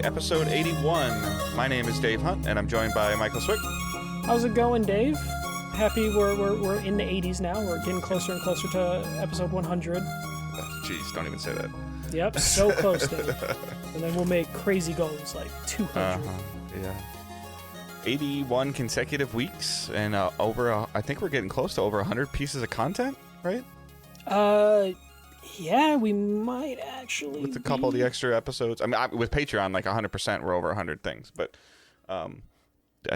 Destiny, episode 81. My name is Dave Hunt, and I'm joined by Michael Swick. How's it going, Dave? Happy we're in the 80s now. We're getting closer and closer to episode 100. Jeez, don't even say that. Yep, so close, Dave. And then we'll make crazy goals like 200. Yeah. 81 consecutive weeks, and I think we're getting close to over 100 pieces of content, right? Yeah, we might actually. With a couple of the extra episodes. I mean, with Patreon, like 100%, we're over 100 things. But I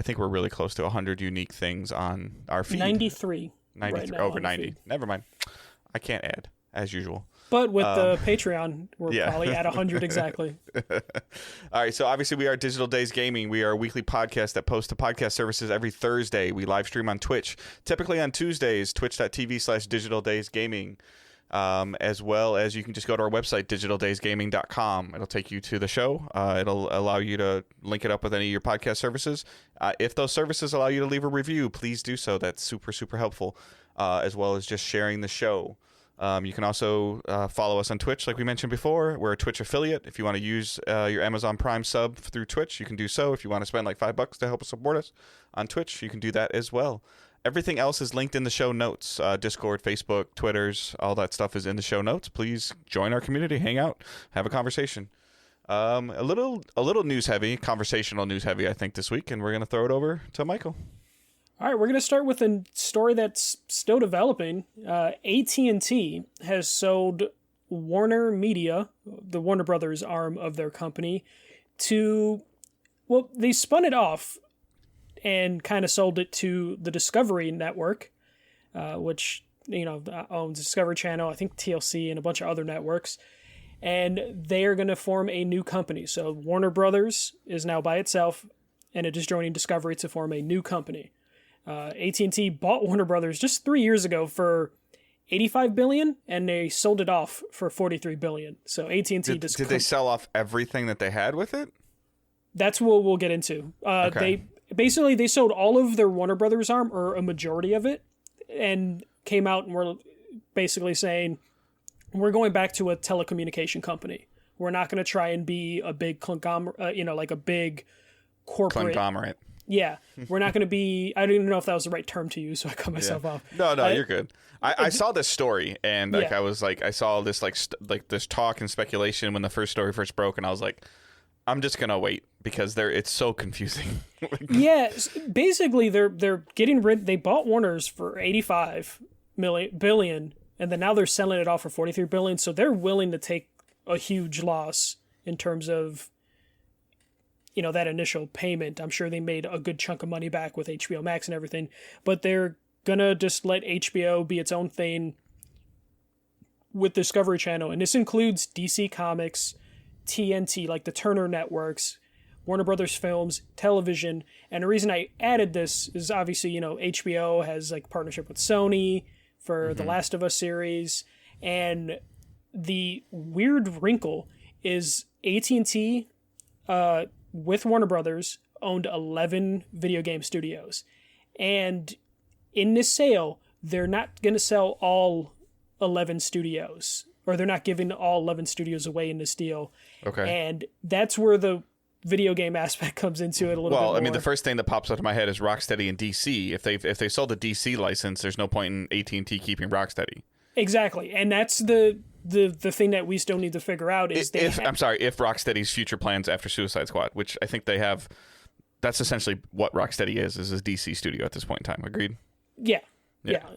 think we're really close to 100 unique things on our feed. 93. 93, right now over 90. feed. Never mind. I can't add, as usual. But with the Patreon, we're probably at 100 exactly. All right, so obviously we are Digital Days Gaming. We are a weekly podcast that posts to podcast services every Thursday. We live stream on Twitch, typically on Tuesdays, twitch.tv/digitaldaysgaming. As well as you can just go to our website, digitaldaysgaming.com. It'll take you to the show. It'll allow you to link it up with any of your podcast services. If those services allow you to leave a review, please do so. That's super, super helpful, as well as just sharing the show. You can also follow us on Twitch, like we mentioned before. We're a Twitch affiliate. If you want to use your Amazon Prime sub through Twitch, you can do so. If you want to spend like $5 to help us support us on Twitch, you can do that as well. Everything else is linked in the show notes. Discord, Facebook, Twitters, all that stuff is in the show notes. Please join our community, hang out, have a conversation. A little news heavy, conversational news heavy, I think, this week, and we're going to throw it over to Michael. All right, we're going to start with a story that's still developing. AT&T has sold Warner Media, the Warner Brothers arm of their company, they spun it off and kind of sold it to the Discovery Network, which, owns Discovery Channel, I think TLC, and a bunch of other networks. And they are going to form a new company. So Warner Brothers is now by itself, and it is joining Discovery to form a new company. AT&T bought Warner Brothers just 3 years ago for $85 billion, and they sold it off for $43 billion. So AT&T did they sell off everything that they had with it? That's what we'll get into. Okay. They sold all of their Warner Brothers arm, or a majority of it, and came out and were basically saying, we're going back to a telecommunication company. We're not going to try and be a big conglomerate, like a big corporate. Conglomerate. Yeah. We're not going to be, I don't even know if that was the right term to use, so I cut myself off. No, you're good. I saw this story, and I saw this this talk and speculation when the first story first broke, and I was like, I'm just gonna wait because it's so confusing. Yeah, basically they're getting rid. They bought Warner's for $85 billion, and then now they're selling it off for $43 billion. So they're willing to take a huge loss in terms of, that initial payment. I'm sure they made a good chunk of money back with HBO Max and everything, but they're gonna just let HBO be its own thing with Discovery Channel, and this includes DC Comics, TNT, like the Turner Networks, Warner Brothers Films, television. And the reason I added this is obviously, HBO has like partnership with Sony for the Last of Us series. And the weird wrinkle is AT&T, with Warner Brothers, owned 11 video game studios. And in this sale, they're not going to sell all 11 studios. Or they're not giving all 11 studios away in this deal. Okay. And that's where the video game aspect comes into it a little bit more. Well, I mean, the first thing that pops up in my head is Rocksteady and DC. If they sold the DC license, there's no point in AT&T keeping Rocksteady. Exactly. And that's the thing that we still need to figure out is if Rocksteady's future plans after Suicide Squad, which I think they have, that's essentially what Rocksteady is a DC studio at this point in time. Agreed? Yeah.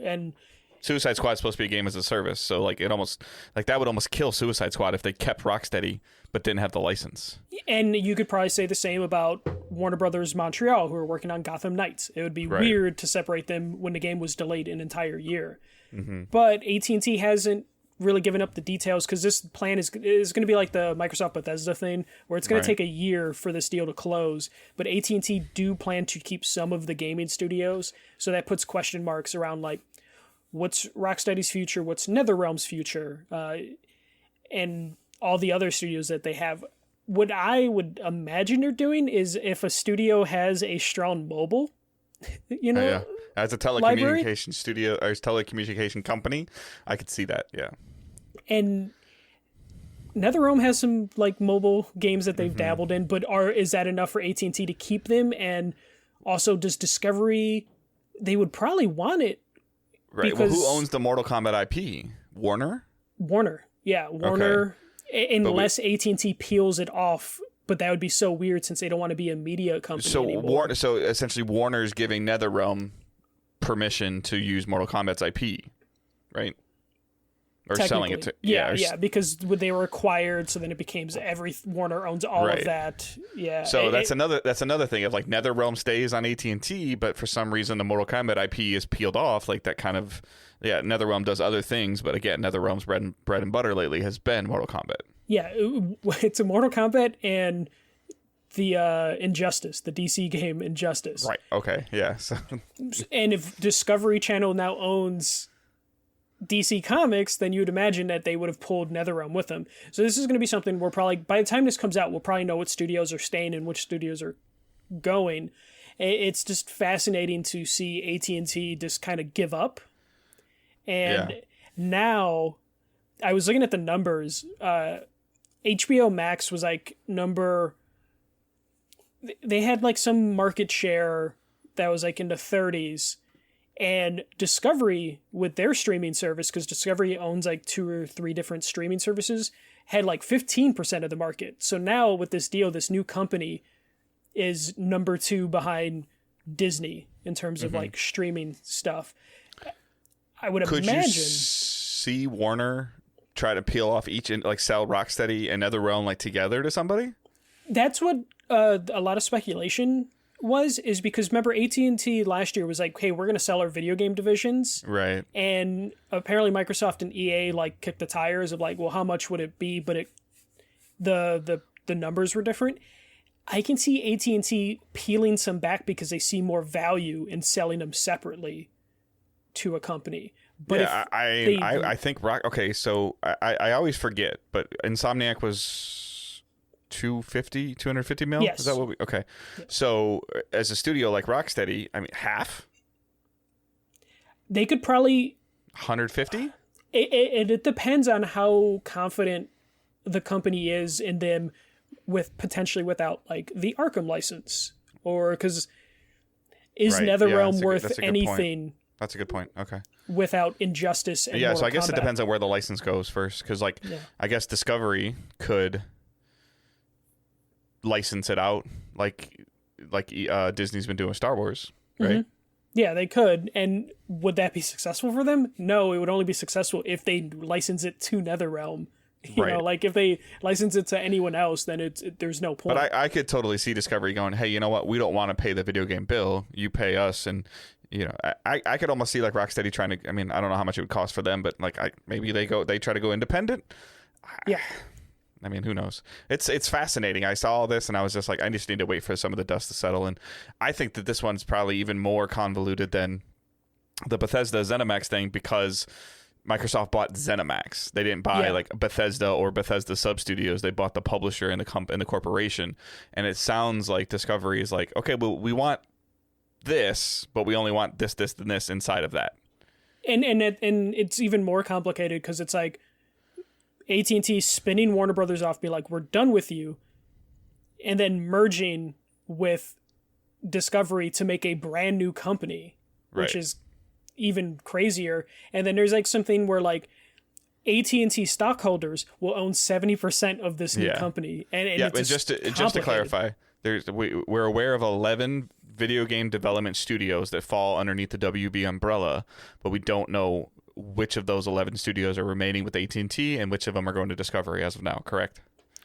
And Suicide Squad's supposed to be a game as a service, so that would almost kill Suicide Squad if they kept Rocksteady but didn't have the license. And you could probably say the same about Warner Brothers Montreal, who are working on Gotham Knights. It would be weird to separate them when the game was delayed an entire year. Mm-hmm. But AT&T hasn't really given up the details, because this plan is going to be like the Microsoft Bethesda thing, where it's going to take a year for this deal to close. But AT&T do plan to keep some of the gaming studios, so that puts question marks around like, what's Rocksteady's future? What's NetherRealm's future? And all the other studios that they have. What I would imagine they're doing is, if a studio has a strong mobile, as a telecommunication studio or telecommunication company, I could see that. Yeah. And NetherRealm has some like mobile games that they've Mm-hmm. dabbled in, but is that enough for AT&T to keep them? And also, does Discovery? They would probably want it. Right. Well, Because who owns the Mortal Kombat IP? Warner? Warner. Yeah, Warner. Unless AT&T peels it off, but that would be so weird since they don't want to be a media company anymore. So essentially, Warner's giving NetherRealm permission to use Mortal Kombat's IP, right? Or selling it to yeah, because they were acquired, so then it became Warner owns all of that. Yeah. So that's another thing of like NetherRealm stays on AT&T, but for some reason the Mortal Kombat IP is peeled off. Like that kind of NetherRealm does other things, but again, NetherRealm's bread and butter lately has been Mortal Kombat. Yeah, it's a Mortal Kombat and the Injustice, the DC game Injustice. Right. Okay. Yeah. So. And if Discovery Channel now owns DC Comics, then you would imagine that they would have pulled NetherRealm with them. So this is going to be something we're probably, by the time this comes out, we'll probably know what studios are staying and which studios are going. It's just fascinating to see AT&T just kind of give up. And now, I was looking at the numbers. HBO Max was like they had like some market share that was like in the 30s. And Discovery, with their streaming service, because Discovery owns like 2 or 3 different streaming services, had like 15% of the market. So now with this deal, this new company is number 2 behind Disney in terms of like streaming stuff. I would imagine. Could you see Warner try to peel off each and like sell Rocksteady and NetherRealm like together to somebody? That's what a lot of speculation is because remember AT&T last year was like, hey, we're going to sell our video game divisions. Right. And apparently Microsoft and EA like kicked the tires of like, well, how much would it be? But the numbers were different. I can see AT&T peeling some back because they see more value in selling them separately to a company. But I think so I always forget, but Insomniac was 250 mil. Yes. Is that what okay. Yeah. So as a studio like Rocksteady, I mean half. They could probably 150. It depends on how confident the company is in them with potentially without like the Arkham license or because NetherRealm worth anything? That's a good point. Okay. Without Injustice and Mortal so I guess Kombat. It depends on where the license goes first because I guess Discovery could license it out like Disney's been doing with Star Wars, right? Mm-hmm. Yeah, they could. And would that be successful for them? No, it would only be successful if they license it to NetherRealm. You know, like if they license it to anyone else, then there's no point. But I could totally see Discovery going, hey, you know what? We don't want to pay the video game bill. You pay us. And, you know, I could almost see like Rocksteady trying to, I mean, I don't know how much it would cost for them, but like maybe they try to go independent. Yeah. I mean, who knows? It's fascinating. I saw all this and I was just like, I just need to wait for some of the dust to settle. And I think that this one's probably even more convoluted than the Bethesda ZeniMax thing because Microsoft bought ZeniMax. They didn't buy like Bethesda or Bethesda sub studios. They bought the publisher and the corporation. And it sounds like Discovery is like, okay, well, we want this, but we only want this, and this inside of that. And it's even more complicated because it's like AT&T spinning Warner Brothers off, be like, we're done with you, and then merging with Discovery to make a brand new company, which is even crazier. And then there's like something where like AT&T stockholders will own 70% of this new company. And it's just to clarify, we're aware of 11 video game development studios that fall underneath the WB umbrella, but we don't know which of those 11 studios are remaining with AT&T and which of them are going to Discovery as of now, correct?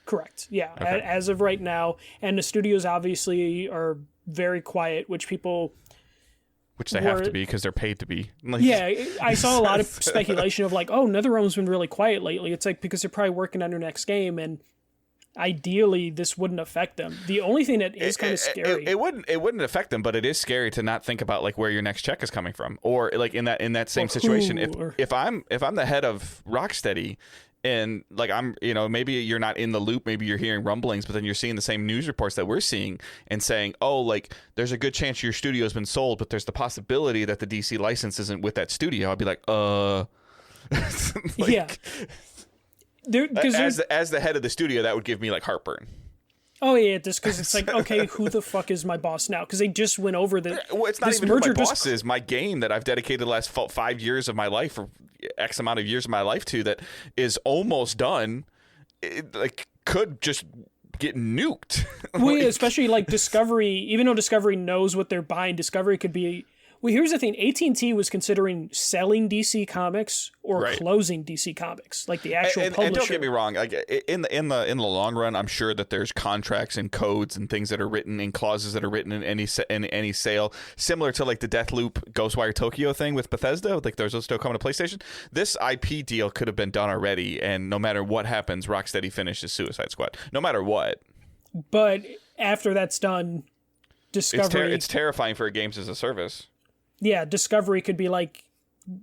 Correct, yeah. Okay. As of right now. And the studios obviously are very quiet, which they have to be because they're paid to be. Yeah, I saw a lot of speculation of like, oh, NetherRealm's been really quiet lately. It's like because they're probably working on their next game, and ideally this wouldn't affect them. The only thing that is kind of scary. It wouldn't affect them, but it is scary to not think about like where your next check is coming from, or like in that same situation. If I'm the head of Rocksteady, and like I'm, you know, maybe you're not in the loop, maybe you're hearing rumblings, but then you're seeing the same news reports that we're seeing and saying, oh, like there's a good chance your studio has been sold, but there's the possibility that the DC license isn't with that studio. I'd be like, yeah. as the head of the studio, that would give me like heartburn. Oh yeah, just because it's like, okay, who the fuck is my boss now? Because they just went over the. Well, it's not even who my boss is. My game that I've dedicated the last 5 years of my life, or X amount of years of my life to, that is almost done. It, like, could just get nuked. Well, yeah, especially like Discovery. Even though Discovery knows what they're buying, Discovery could be. Well, here's the thing: AT&T was considering selling DC Comics or closing DC Comics, like the actual publisher. And don't get me wrong, like in the long run, I'm sure that there's contracts and codes and things that are written in clauses that are written in any sale, similar to like the Deathloop Ghostwire Tokyo thing with Bethesda. Like those will still come to PlayStation. This IP deal could have been done already, and no matter what happens, Rocksteady finishes Suicide Squad. No matter what. But after that's done, Discovery. It's terrifying for games as a service. Yeah, Discovery could be like,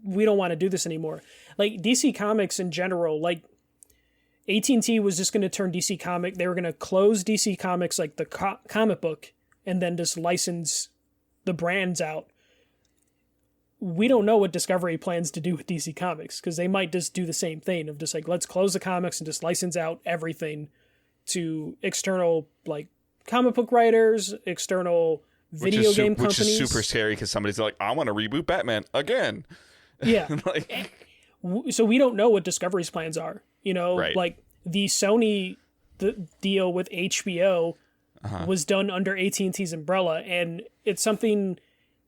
we don't want to do this anymore. Like DC Comics in general, like AT&T was just going to turn DC Comic. They were going to close DC Comics, like the comic book, and then just license the brands out. We don't know what Discovery plans to do with DC Comics, because they might just do the same thing of just like, let's close the comics and just license out everything to external like comic book writers, external video game companies. Which is super scary because somebody's like, I want to reboot Batman again. Yeah. Like, so we don't know what Discovery's plans are. You know, right. Like the Sony deal with HBO was done under AT&T's umbrella. And it's something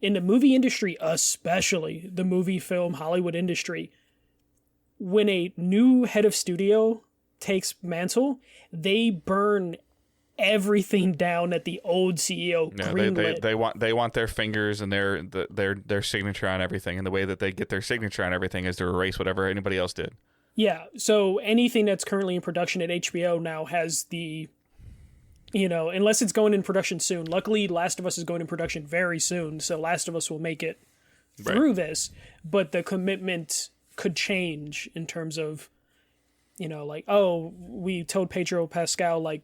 in the movie industry, especially the movie, film, Hollywood industry, when a new head of studio takes mantle, they burn everything down that the old CEO greenlit. They want their fingers and their signature on everything, and the way that they get their signature on everything is to erase whatever anybody else did. Yeah, so anything that's currently in production at HBO now has the, unless it's going in production soon. Luckily, Last of Us is going in production very soon, so Last of Us will make it through this, but the commitment could change in terms of, like, oh, we told Pedro Pascal, like,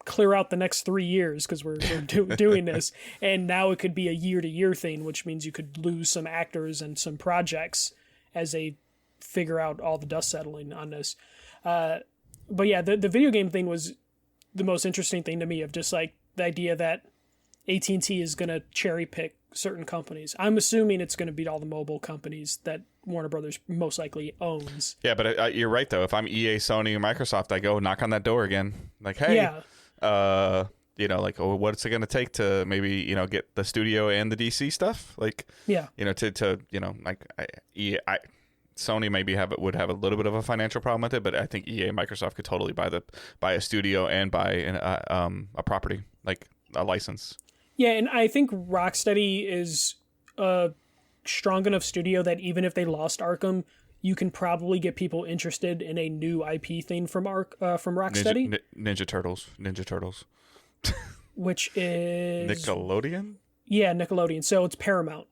clear out the next 3 years because we're doing this, and now it could be a year-to-year thing, which means you could lose some actors and some projects as they figure out all the dust settling on this. But yeah, the video game thing was the most interesting thing to me, of just like the idea that AT&T is going to cherry pick certain companies. I'm assuming it's going to be all the mobile companies that Warner Brothers most likely owns. Yeah, but you're right though. If I'm EA, Sony, or Microsoft, I go knock on that door again. Like, hey, like, oh, what's it going to take to maybe, get the studio and the DC stuff? Like, Sony maybe would have a little bit of a financial problem with it, but I think EA and Microsoft could totally buy a studio and buy a property, like a license. Yeah, and I think Rocksteady is a strong enough studio that even if they lost Arkham, you can probably get people interested in a new IP thing from Rocksteady. Ninja Turtles. Which is Nickelodeon? Yeah, Nickelodeon. So it's Paramount.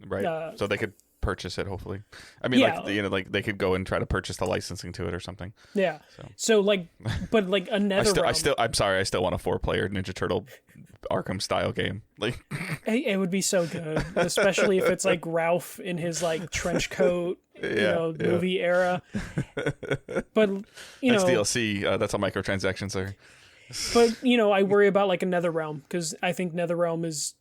Right. So they could purchase it, hopefully. I mean, like they could go and try to purchase the licensing to it or something. Yeah. So like, but like another. I'm sorry. I still want a 4-player Ninja Turtle Arkham style game. Like, it would be so good, especially if it's like Ralph in his like trench coat. Movie era. But that's DLC. That's a microtransaction, sir. But I worry about like a NetherRealm, because I think NetherRealm is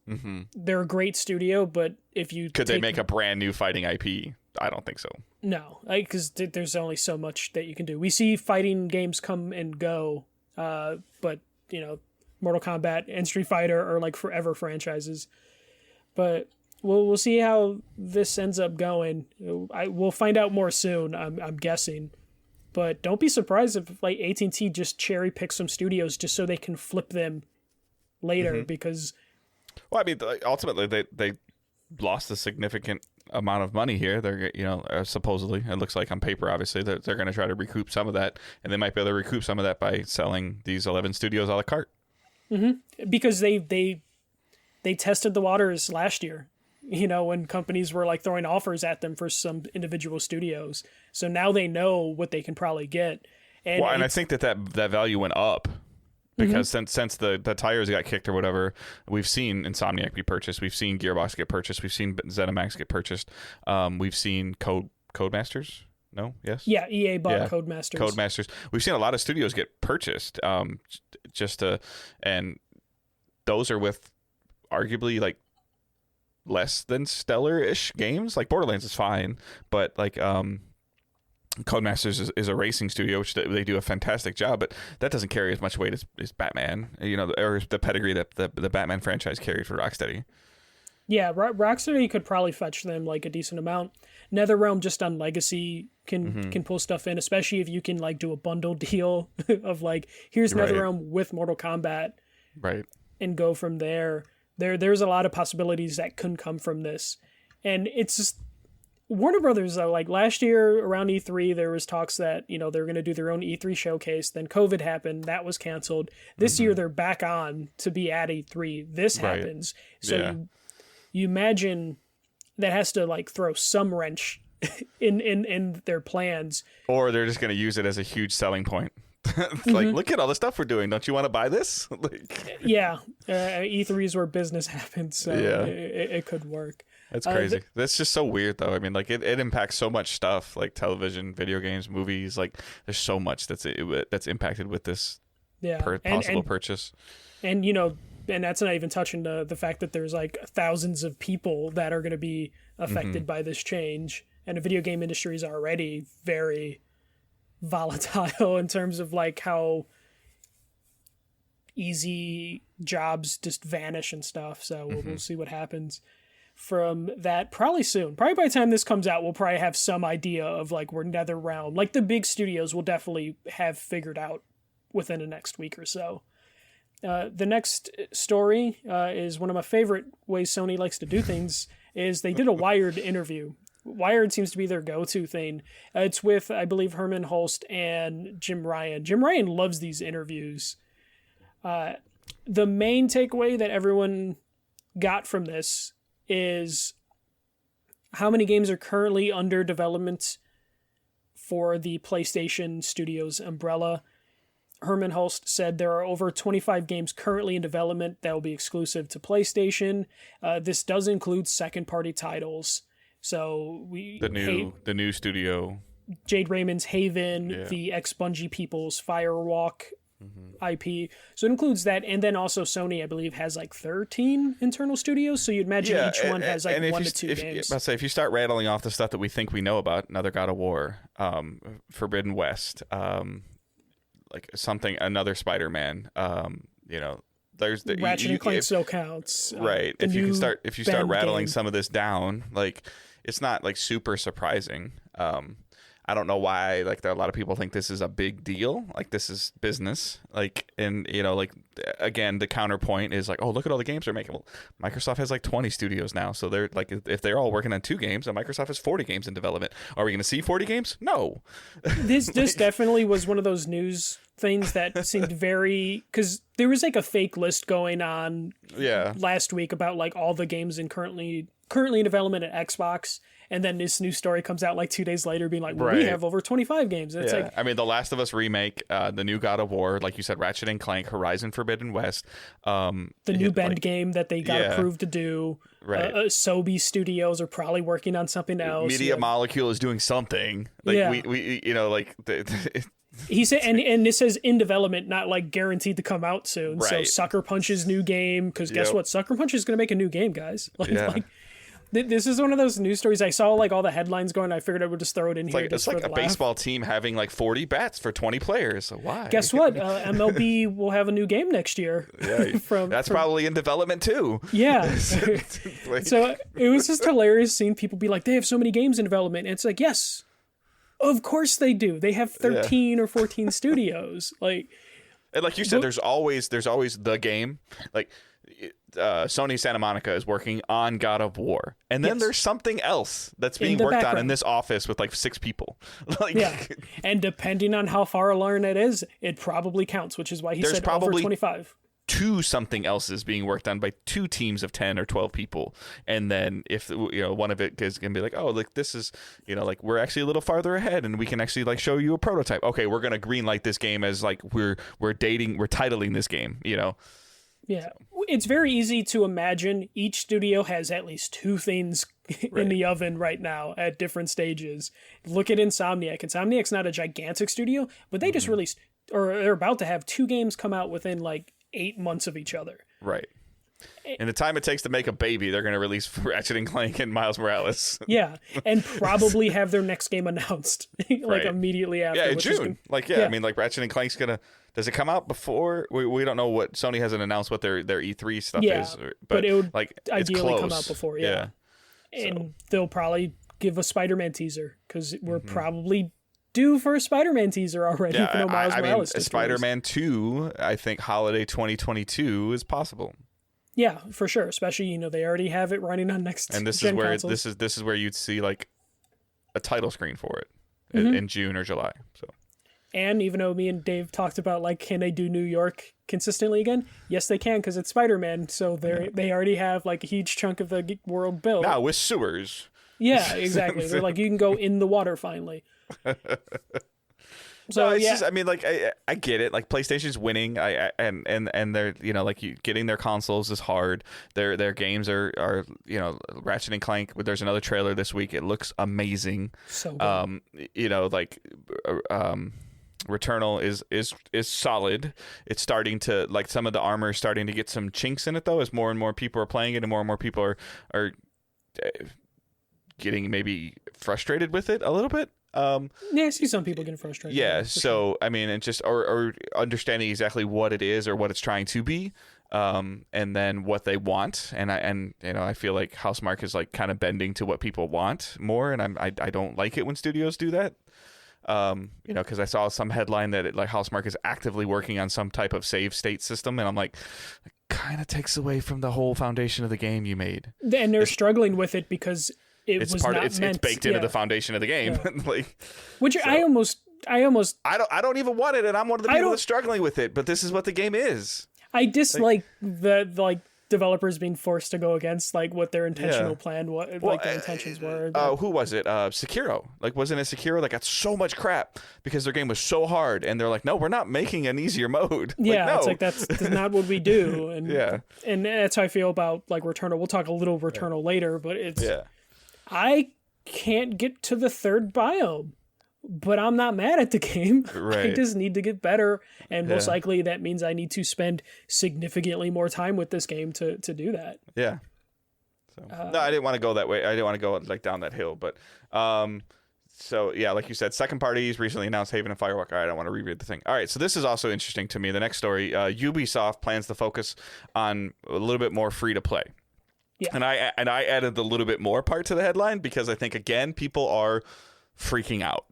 they're a great studio, but if you they make a brand new fighting IP? I don't think so. No, because there's only so much that you can do. We see fighting games come and go, but Mortal Kombat and Street Fighter are like forever franchises. But we'll see how this ends up going. We'll find out more soon, I'm guessing. But don't be surprised if like AT&T just cherry picks some studios just so they can flip them later, because... Well, I mean, ultimately, they lost a significant amount of money here. They're, supposedly, it looks like on paper, obviously, they're going to try to recoup some of that, and they might be able to recoup some of that by selling these 11 studios a la carte. Because they tested the waters last year, when companies were like throwing offers at them for some individual studios. So now they know what they can probably get. And I think that value went up because since the tires got kicked or whatever, we've seen Insomniac be purchased. We've seen Gearbox get purchased. We've seen ZeniMax get purchased. We've seen Codemasters. No? Yes? Yeah, EA bought Codemasters. Codemasters. We've seen a lot of studios get purchased, and those are with arguably like less than stellar-ish games. Like Borderlands is fine, but like Codemasters is a racing studio, which they do a fantastic job, but that doesn't carry as much weight as Batman, or the pedigree that the Batman franchise carried for Rocksteady. Yeah, Rocksteady could probably fetch them like a decent amount. NetherRealm just on Legacy can pull stuff in, especially if you can like do a bundle deal of like, here's NetherRealm with Mortal Kombat, right, and go from there. There's a lot of possibilities that couldn't come from this, and it's just Warner Brothers though. Like last year around E3, there was talks that they're going to do their own E3 showcase. Then COVID happened, that was canceled. This year they're back on to be at E3. This happens, so you imagine that has to like throw some wrench in their plans, or they're just going to use it as a huge selling point. Like, look at all the stuff we're doing. Don't you want to buy this? E3 is where business happens, so it could work. That's crazy. That's just so weird, though. I mean, like, it impacts so much stuff, like television, video games, movies. Like, there's so much that's impacted with this possible purchase. And, and that's not even touching the fact that there's, like, thousands of people that are going to be affected by this change. And the video game industry is already very volatile in terms of, like, how easy jobs just vanish and stuff. So we'll see what happens from that probably soon. Probably by the time this comes out, we'll probably have some idea of like where NetherRealm, like the big studios will definitely have figured out within the next week or so. The next story is one of my favorite ways Sony likes to do things is they did a Wired interview. Wired seems to be their go-to thing. It's with, I believe, Herman Hulst and Jim Ryan. Jim Ryan loves these interviews. The main takeaway that everyone got from this is how many games are currently under development for the PlayStation Studios umbrella. Herman Hulst said there are over 25 games currently in development that will be exclusive to PlayStation. This does include second-party titles. So the new studio, Jade Raymond's Haven, the ex-Bungie people's Firewalk IP. So it includes that, and then also Sony, I believe, has like 13 internal studios. So you'd imagine each one has like 1 to 2 games. I'll say if you start rattling off the stuff that we think we know about, another God of War, Forbidden West, like another Spider-Man, there's the Ratchet and Clank still counts, right? If you start rattling some of this down, like it's not like super surprising. I don't know why, like, there are a lot of people think this is a big deal. Like, this is business. Like, and, like, again, the counterpoint is like, oh, look at all the games they're making. Well, Microsoft has like 20 studios now. So they're like, if they're all working on 2 games, and Microsoft has 40 games in development, are we going to see 40 games? No. This definitely was one of those news things that seemed very, because there was like a fake list going on last week about like all the games currently in development at Xbox. And then this new story comes out like 2 days later being like, well, we have over 25 games. And it's like, I mean, The Last of Us remake, the new God of War, like you said, Ratchet and Clank, Horizon Forbidden West. The new Bend game that they got approved to do. Right. Sobe Studios are probably working on something else. Media Molecule is doing something. Like, we like... He said, and this says in development, not like guaranteed to come out soon. Right. So Sucker Punch's new game, because guess what? Sucker Punch is going to make a new game, guys. This is one of those news stories. I saw like all the headlines going. I figured I would just throw it in here. It's like a baseball team having like 40 bats for 20 players. So why? Guess what? MLB will have a new game next year. Yeah, probably in development too. Yeah. So it was just hilarious seeing people be like, they have so many games in development. And it's like, yes, of course they do. They have 13 or 14 studios. Like, and like you said, there's always the game. Like, Sony Santa Monica is working on God of War, and then there's something else that's being worked on in this office with like 6 people. And depending on how far along it is, it probably counts, which is why there's said probably over 25. 2 something else is being worked on by 2 teams of 10 or 12 people, and then if one of it is gonna be like, oh, like this is like we're actually a little farther ahead and we can actually like show you a prototype. Okay, we're gonna greenlight this game as like we're titling this game. Yeah. It's very easy to imagine each studio has at least two things in the oven right now at different stages. Look at Insomniac. Insomniac's not a gigantic studio, but they just released, or they're about to have 2 games come out within like 8 months of each other. Right. In the time it takes to make a baby, they're going to release Ratchet and Clank and Miles Morales. Yeah, and probably have their next game announced like immediately after. Yeah, in June. I mean, like Ratchet and Clank's going to... Does it come out before? We don't know what... Sony hasn't announced what their E3 stuff is. But it would like, ideally come out before, And So. they'll probably give a Spider-Man teaser, because we're probably due for a Spider-Man teaser already. Yeah, no Miles Morales mean, Spider-Man 2, I think holiday 2022 is possible. Yeah, for sure. Especially, they already have it running on next and this gen is where consoles. this is where you'd see like a title screen for it in June or July. So, and even though me and Dave talked about like, can they do New York consistently again? Yes, they can, because it's Spider-Man. So they already have like a huge chunk of the world built. now with sewers. Yeah, exactly. They're like, you can go in the water finally. So no, just, I mean, like I get it. Like PlayStation's winning. And they're getting their consoles is hard. Their games are Ratchet and Clank. There's another trailer this week. It looks amazing. So good. Returnal is solid. It's starting to like some of the armor is starting to get some chinks in it though, as more and more people are playing it and more people are getting maybe frustrated with it a little bit. I see some people getting frustrated. Yeah, so sure. I mean, and just or understanding exactly what it is or what it's trying to be, and then what they want, and I feel like Housemarque is like kind of bending to what people want more, and I don't like it when studios do that. Because I saw some headline that Housemarque is actively working on some type of save state system, and I'm like, it kind of takes away from the whole foundation of the game you made. And they're struggling with it because it's baked into the foundation of the game. Yeah. I don't even want it, and I'm one of the people that's struggling with it, but this is what the game is. I dislike the developers being forced to go against like what their intentional plan was, their intentions were. Who was it? Sekiro. Wasn't it Sekiro that got so much crap because their game was so hard, and they're like, no, we're not making an easier mode. Yeah, it's like that's not what we do. And yeah, and that's how I feel about like Returnal. We'll talk a little Returnal later, but it's I can't get to the third biome, but I'm not mad at the game. Right. I just need to get better, and most likely that means I need to spend significantly more time with this game to do that. Yeah. So no, I didn't want to go that way. I didn't want to go like down that hill, but so yeah, like you said, second parties recently announced Haven and Firewalk. All right, I want to reread the thing. All right, so this is also interesting to me. The next story, Ubisoft plans to focus on a little bit more free to play. Yeah. And I added the little bit more part to the headline because I think again people are freaking out.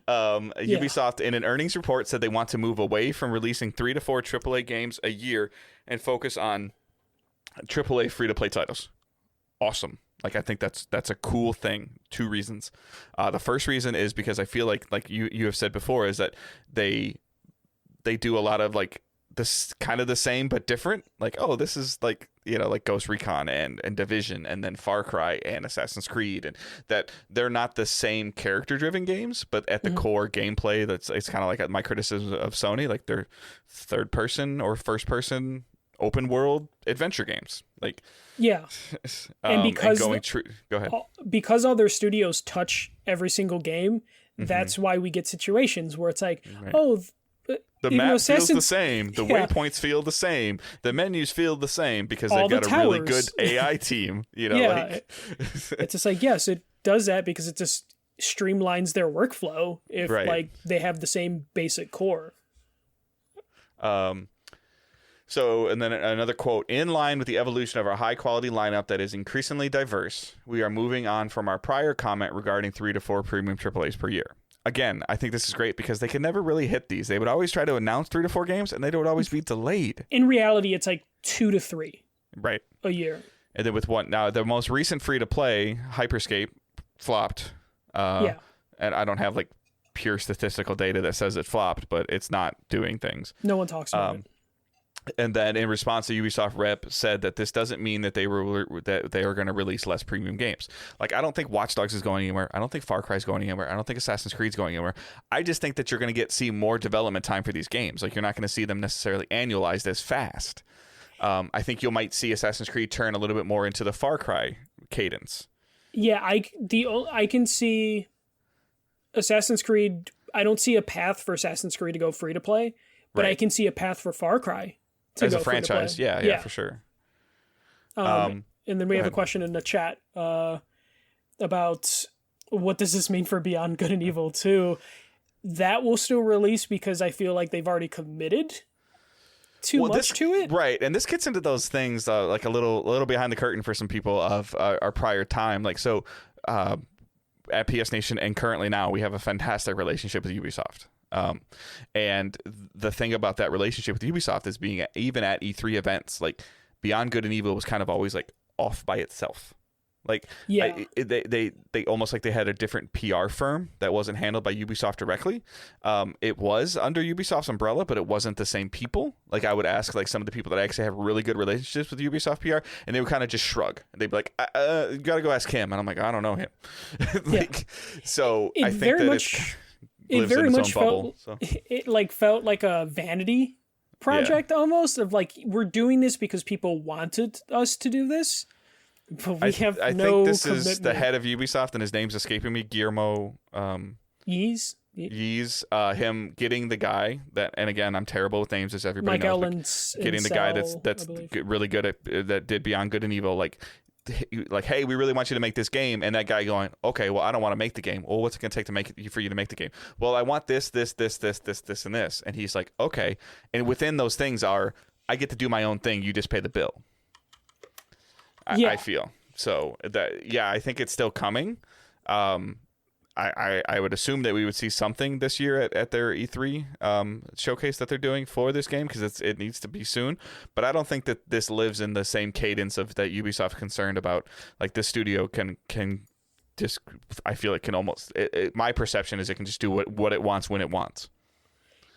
Ubisoft in an earnings report said they want to move away from releasing 3 to 4 AAA games a year and focus on AAA free to play titles. Awesome. I think that's a cool thing. 2 reasons. The first reason is because I feel like you have said before is that they do a lot of this kind of the same but different. This is like Ghost Recon and Division and then Far Cry and Assassin's Creed, and that they're not the same character driven games, but at the core gameplay it's kind of like my criticism of Sony, like they're third person or first person open world adventure games. And because go ahead. Because other studios touch every single game, that's why we get situations where it's like, the map feels the same. The waypoints feel the same. The menus feel the same because they've got a really good AI team. It's just like, yes, it does that because it just streamlines their workflow if they have the same basic core. So, and then another quote, in line with the evolution of our high quality lineup that is increasingly diverse, we are moving on from our prior comment regarding 3 to 4 premium AAAs per year. Again, I think this is great because they can never really hit these. They would always try to announce 3 to 4 games, and they would always be delayed. In reality, it's like 2 to 3 a year. And then with now the most recent free-to-play, Hyperscape, flopped. And I don't have pure statistical data that says it flopped, but it's not doing things. No one talks about it. And then in response, the Ubisoft rep said that this doesn't mean that they were going to release less premium games. Like, I don't think Watch Dogs is going anywhere. I don't think Far Cry is going anywhere. I don't think Assassin's Creed is going anywhere. I just think that you're going to see more development time for these games. Like, you're not going to see them necessarily annualized as fast. I think you might see Assassin's Creed turn a little bit more into the Far Cry cadence. Yeah, I can see Assassin's Creed. I don't see a path for Assassin's Creed to go free to play, but I can see a path for Far Cry to as go a franchise. Yeah, for sure. And then we have a question in the chat about what does this mean for Beyond Good and Evil 2? That will still release because I feel like they've already committed too much to it. Right, and this gets into those things like a little behind the curtain for some people of our prior time. Like, so at PS Nation and currently now, we have a fantastic relationship with Ubisoft. And the thing about that relationship with Ubisoft is being even at E3 events, like Beyond Good and Evil was kind of always like off by itself. Like, they almost like they had a different PR firm that wasn't handled by Ubisoft directly. It was under Ubisoft's umbrella, but it wasn't the same people. Like, I would ask like some of the people that actually have really good relationships with Ubisoft PR, and they would kind of just shrug. They'd be like, you got to go ask him. And I'm like, I don't know him. So I think that it very much felt felt like a vanity project almost, of like, we're doing this because people wanted us to do this, but we have no think this commitment. Is the head of Ubisoft, and his name's escaping me, Guillermo Yeez. Him getting the guy that, and again, I'm terrible with names, as everybody Mike knows, Ellen's getting the guy that's really good at that did Beyond Good and Evil, like, hey, we really want you to make this game, and that guy going, okay, well, I don't want to make the game. Well, what's it gonna take for you to make the game? Well, I want this, and this, and he's like, okay. And within those things are, I get to do my own thing. You just pay the bill. I feel so that I think it's still coming. I would assume that we would see something this year at their E3 showcase that they're doing for this game, because it needs to be soon. But I don't think that this lives in the same cadence of that Ubisoft concerned about. Like, this studio can just, I feel it can almost. My perception is it can just do what it wants when it wants.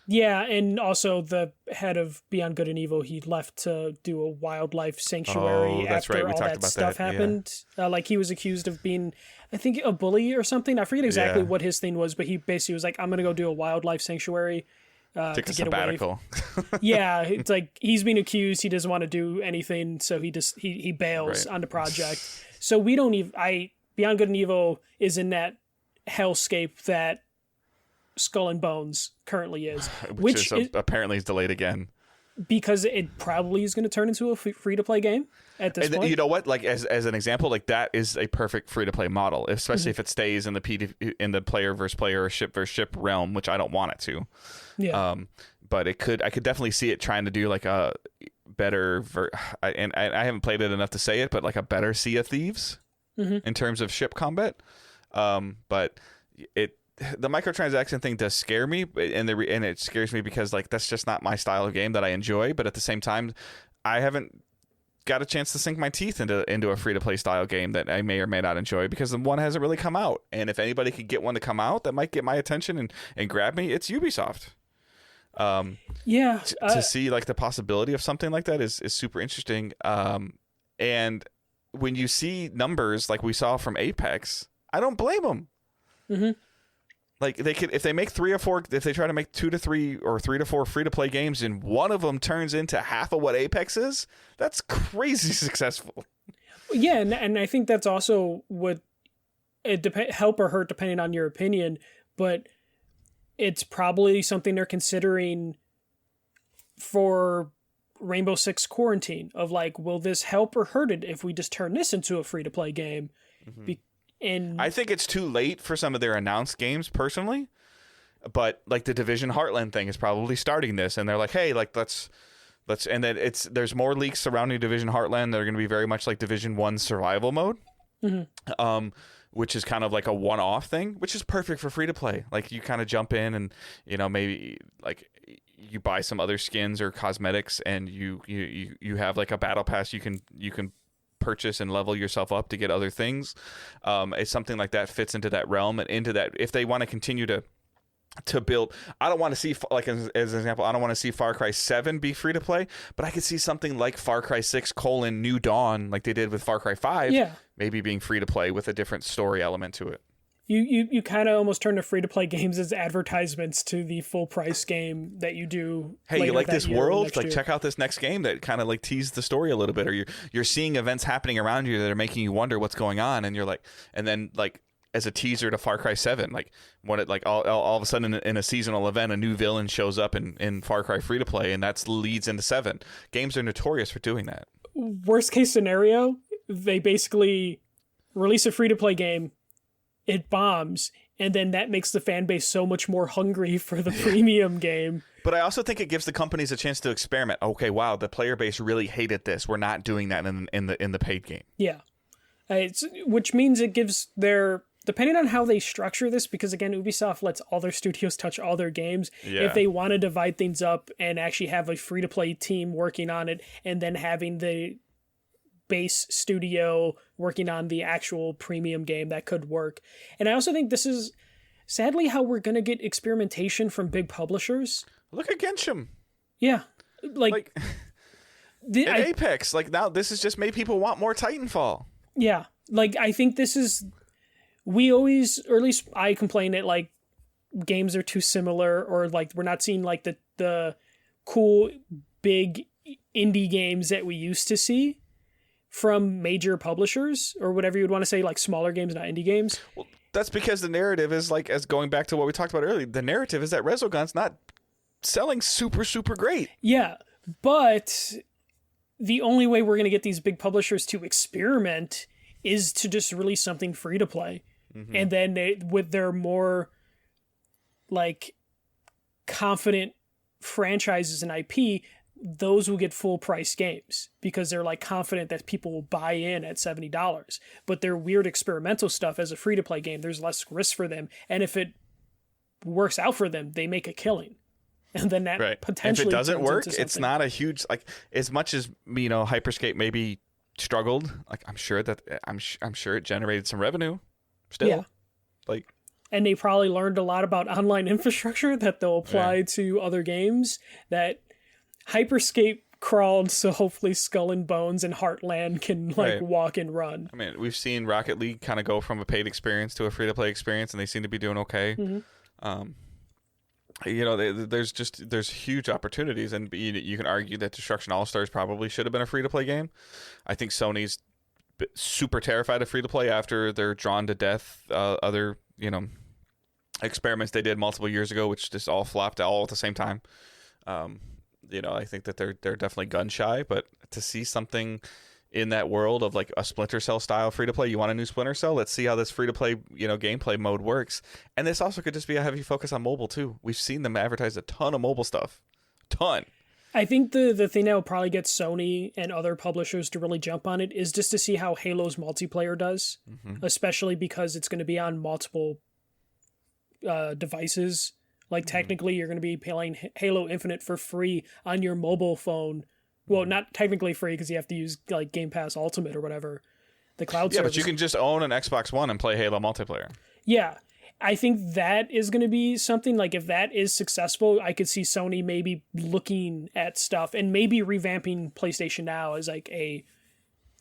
Yeah, and also the head of Beyond Good and Evil, he left to do a wildlife sanctuary after all that stuff happened. Like, he was accused of being, I think, a bully or something. I forget exactly what his thing was, but he basically was like, I'm going to go do a wildlife sanctuary to get sabbatical. Yeah, it's like he's being accused. He doesn't want to do anything, so he bails on the project. So we don't even... Beyond Good and Evil is in that hellscape that Skull and Bones currently is, which is apparently is delayed again because it probably is going to turn into a free-to-play game at this point. You know what? Like, as an example, like, that is a perfect free-to-play model, especially if it stays in the in the player versus player or ship versus ship realm, which I don't want it to. Yeah. But I could definitely see it trying to do like a better and I haven't played it enough to say it, but like a better Sea of Thieves in terms of ship combat. But the microtransaction thing does scare me, and it scares me because, like, that's just not my style of game that I enjoy. But at the same time, I haven't got a chance to sink my teeth into a free-to-play style game that I may or may not enjoy, because the one hasn't really come out. And if anybody could get one to come out that might get my attention and grab me, it's Ubisoft. To see like the possibility of something like that is super interesting. And when you see numbers like we saw from Apex, I don't blame them. Mm-hmm. Like, they could, if they make 3 or 4, if they try to make 2 to 3 or 3 to 4 free to play games, and one of them turns into half of what Apex is, that's crazy successful. Yeah, and I think that's also what help or hurt depending on your opinion, but it's probably something they're considering for Rainbow Six Quarantine, of like, will this help or hurt it if we just turn this into a free to play game? Mm-hmm. And I think it's too late for some of their announced games, personally. But like the Division Heartland thing is probably starting this, and they're like, hey, like let's and then there's more leaks surrounding Division Heartland that are going to be very much like Division 1 survival mode. Mm-hmm. Which is kind of like a one-off thing, which is perfect for free to play. Like, you kind of jump in and, you know, maybe like you buy some other skins or cosmetics, and you have like a battle pass you can purchase and level yourself up to get other things. It's something like that fits into that realm and into that. If they want to continue to to build. I don't want to see, like, as an example, I don't want to see Far Cry 7 be free to play, but I could see something like Far Cry 6 : New Dawn, like they did with Far Cry 5, maybe being free to play with a different story element to it. You kind of almost turn to free to play games as advertisements to the full price game that you do. Hey, you like this world? Like, check out this next game that kind of like teased the story a little bit, or you're seeing events happening around you that are making you wonder what's going on, and you're like, and then like as a teaser to Far Cry 7, like what it like all of a sudden in a seasonal event, a new villain shows up in Far Cry free to play, and that leads into 7. Games are notorious for doing that. Worst case scenario, they basically release a free to play game. It bombs, and then that makes the fan base so much more hungry for the premium game. But I also think it gives the companies a chance to experiment. Okay, wow, the player base really hated this. We're not doing that in the paid game. Yeah, which means it gives their, depending on how they structure this, because again, Ubisoft lets all their studios touch all their games. Yeah. If they want to divide things up and actually have a free to play team working on it, and then having the base studio working on the actual premium game, that could work. And I also think this is sadly how we're going to get experimentation from big publishers. Look at Genshin. Yeah. Like Apex, like now this has just made people want more Titanfall. Yeah. Like I think this is, we always, or at least I complain that like games are too similar, or like we're not seeing like the cool big indie games that we used to see from major publishers, or whatever you would want to say, like smaller games, not indie games. Well, that's because the narrative is like, as going back to what we talked about earlier, the narrative is that Resogun's not selling super, super great. Yeah, but the only way we're going to get these big publishers to experiment is to just release something free to play. Mm-hmm. And then with their more like confident franchises and IP, those will get full price games because they're like confident that people will buy in at $70. But their weird experimental stuff as a free to play game, there's less risk for them. And if it works out for them, they make a killing. And then that potentially, if it doesn't work, it's not a huge, like, as much as, you know, Hyperscape maybe struggled, like I'm sure it generated some revenue still. Yeah. Like, and they probably learned a lot about online infrastructure that they'll apply to other games that Hyperscape crawled, so hopefully Skull and Bones and Heartland can walk and run. I mean, we've seen Rocket League kind of go from a paid experience to a free to play experience, and they seem to be doing okay. Mm-hmm. You know, there's huge opportunities, and you can argue that Destruction All Stars probably should have been a free to play game. I think Sony's super terrified of free to play after they're drawn to death. Other, you know, experiments they did multiple years ago, which just all flopped all at the same time. You know, I think that they're definitely gun shy, but to see something in that world of like a Splinter Cell style free to play, you want a new Splinter Cell? Let's see how this free to play, you know, gameplay mode works. And this also could just be a heavy focus on mobile too. We've seen them advertise a ton of mobile stuff, I think the thing that will probably get Sony and other publishers to really jump on it is just to see how Halo's multiplayer does, especially because it's going to be on multiple devices. Like, technically, you're going to be playing Halo Infinite for free on your mobile phone. Well, not technically free because you have to use, like, Game Pass Ultimate or whatever. The cloud service. Yeah, but you can just own an Xbox One and play Halo multiplayer. Yeah. I think that is going to be something, like, if that is successful, I could see Sony maybe looking at stuff and maybe revamping PlayStation Now as, like, a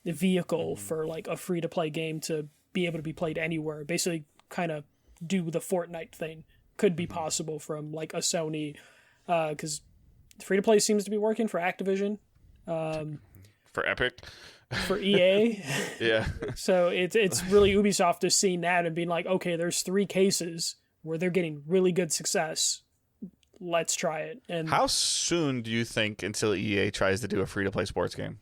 vehicle for, like, a free-to-play game to be able to be played anywhere. Basically kind of do the Fortnite thing. Could be possible from like a Sony, because free to play seems to be working for Activision, for Epic, for EA. Yeah. So it's really Ubisoft just seeing that and being like, okay, there's 3 cases where they're getting really good success. Let's try it. And how soon do you think until EA tries to do a free to play sports game?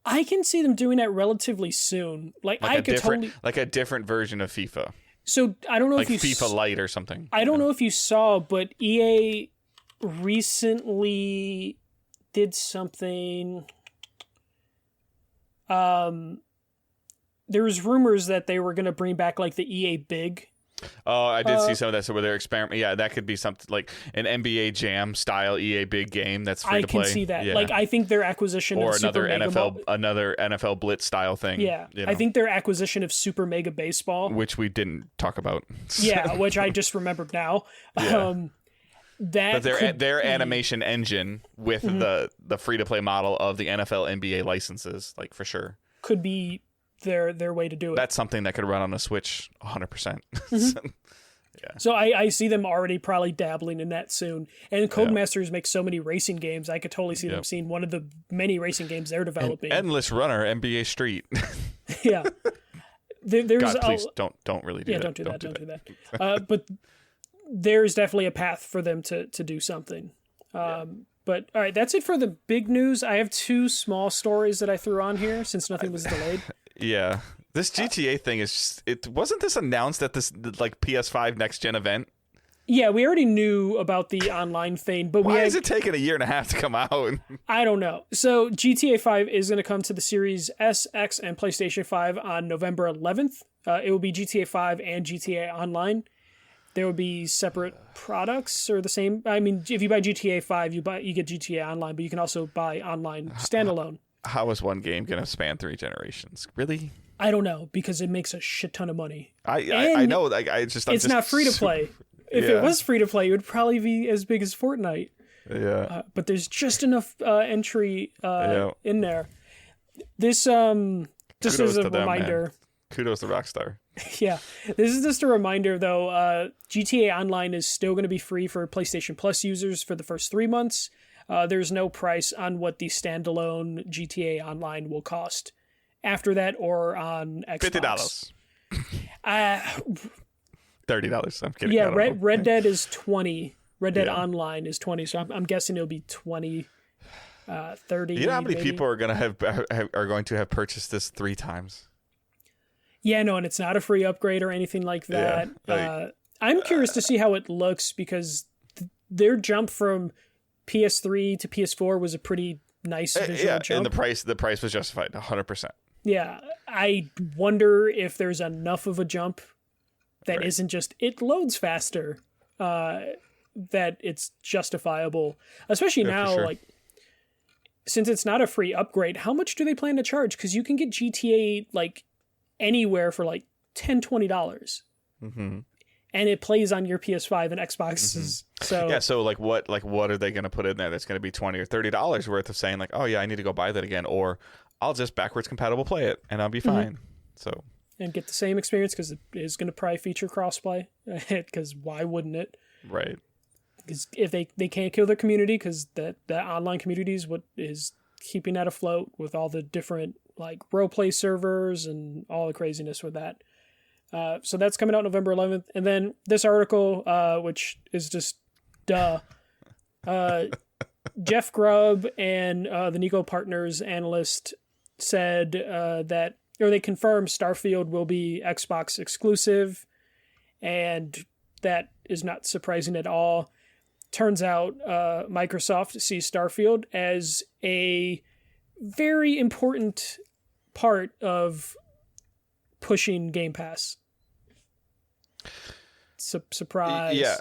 I can see them doing that relatively soon. Like I could totally, like a different version of FIFA. So I don't know like if you FIFA Lite or something. I don't know if you saw, but EA recently did something. There was rumors that they were going to bring back like the EA Big Oh, I did see some of that. So where they're experimenting, yeah, that could be something like an NBA Jam style EA big game that's free to play. I can see that. Yeah. Like, I think their acquisition or of another Super Mega another NFL Blitz style thing. Yeah, you know, I think their acquisition of Super Mega Baseball, which we didn't talk about. Yeah, which I just remembered now. Yeah. That but their animation engine with the free to play model of the NFL NBA licenses, like for sure, could be their way to do it. That's something that could run on a Switch 100%. So I see them already probably dabbling in that soon. And Codemasters makes so many racing games. I could totally see them seeing one of the many racing games they're developing. Endless Runner, NBA Street. Yeah. There's God, please don't really do that. Don't do that. But there's definitely a path for them to do something. But all right, that's it for the big news. I have 2 small stories that I threw on here since nothing was delayed. Yeah. This GTA thing is wasn't this announced at this like PS5 next gen event? Yeah, we already knew about the online thing, but why is it taking a year and a half to come out? I don't know. So GTA 5 is going to come to the Series S, X, and PlayStation 5 on November 11th. It will be GTA 5 and GTA Online. There will be separate products or the same. I mean, if you buy GTA 5, you get GTA Online, but you can also buy online standalone. How is one game going to span 3 generations? Really? I don't know, because it makes a shit ton of money. I know. It's not free to play. If it was free to play, it would probably be as big as Fortnite. Yeah. But there's just enough entry in there. This just Kudos as a to them, reminder. Man. Kudos to Rockstar. Yeah, this is just a reminder though. GTA Online is still going to be free for PlayStation Plus users for the first 3 months. There's no price on what the standalone GTA Online will cost after that, or on Xbox. $50. $30. I'm kidding. Yeah, Red Dead is 20. Red Dead Online is 20. So I'm guessing it'll be 20, 30. You know how many maybe? people are going to have purchased this 3 times? Yeah, no, and it's not a free upgrade or anything like that. I'm curious to see how it looks, because their jump from PS3 to PS4 was a pretty nice visual jump. And the price was justified 100%. Yeah, I wonder if there's enough of a jump that isn't just it loads faster, that it's justifiable. Especially now, like, since it's not a free upgrade, how much do they plan to charge? Because you can get GTA like anywhere for like $10-$20, and it plays on your PS5 and Xboxes. So like what are they going to put in there that's going to be $20 or $30 worth of saying like, oh yeah, I need to go buy that again, or I'll just backwards compatible play it and I'll be fine. So and get the same experience, because it is going to probably feature crossplay. Because why wouldn't it? Right. Because if they can't kill their community, because that online community is what is keeping that afloat, with all the different like role play servers and all the craziness with that. So that's coming out November 11th. And then this article, which is just Jeff Grubb and the Nico Partners analyst said that, or they confirmed Starfield will be Xbox exclusive, and that is not surprising at all. Turns out Microsoft sees Starfield as a very important part of pushing Game Pass. Surprise. Yeah,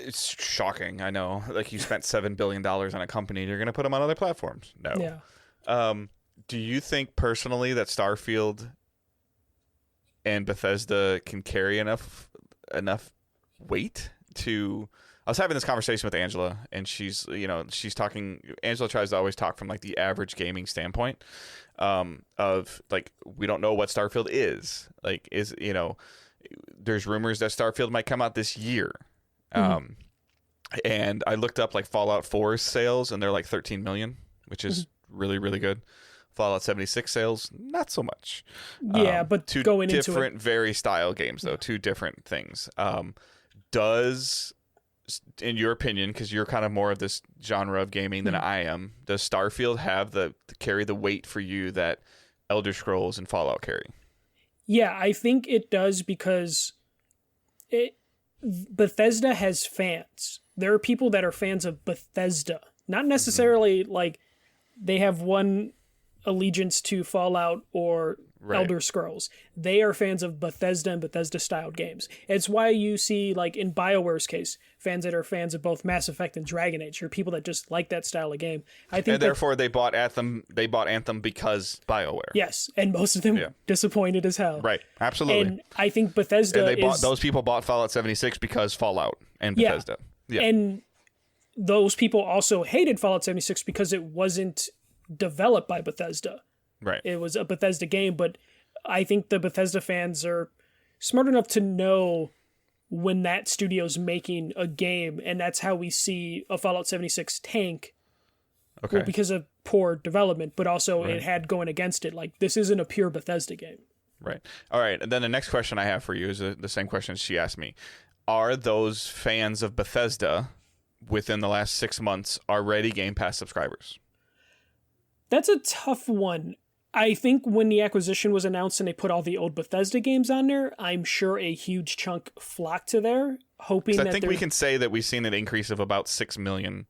it's shocking. I know. Like, you spent $7 billion on a company, you're going to put them on other platforms. No. Yeah. Do you think personally that Starfield and Bethesda can carry enough weight to... I was having this conversation with Angela, and she's talking... Angela tries to always talk from like the average gaming standpoint, of like, we don't know what Starfield is. Like, there's rumors that Starfield might come out this year. And I looked up like Fallout 4's sales, and they're like 13 million, which is really, really good. Fallout 76 sales, not so much. Yeah, but two going into different, very style games, though. 2 different things. Does, in your opinion, because you're kind of more of this genre of gaming than I am, does Starfield have carry the weight for you that Elder Scrolls and Fallout carry? Yeah, I think it does, because Bethesda has fans. There are people that are fans of Bethesda, not necessarily like they have one allegiance to Fallout or Elder Scrolls. They are fans of Bethesda and Bethesda-styled games. It's why you see, like, in BioWare's case, fans that are fans of both Mass Effect and Dragon Age, or people that just like that style of game. I think, and therefore they bought Anthem. They bought Anthem because BioWare. Yes, and most of them disappointed as hell. Right, absolutely. And I think Bethesda and those people bought Fallout 76 because Fallout and Bethesda. Yeah. And those people also hated Fallout 76 because it wasn't developed by Bethesda. Right. It was a Bethesda game, but I think the Bethesda fans are smart enough to know when that studio's making a game, and that's how we see a Fallout 76 tank. Okay. Well, because of poor development, but also it had going against it. Like, this isn't a pure Bethesda game. Right. All right. And then the next question I have for you is the same question she asked me. Are those fans of Bethesda within the last 6 months already Game Pass subscribers? That's a tough one. I think when the acquisition was announced and they put all the old Bethesda games on there, I'm sure a huge chunk flocked to there, hoping that I think we can say that we've seen an increase of about 6 million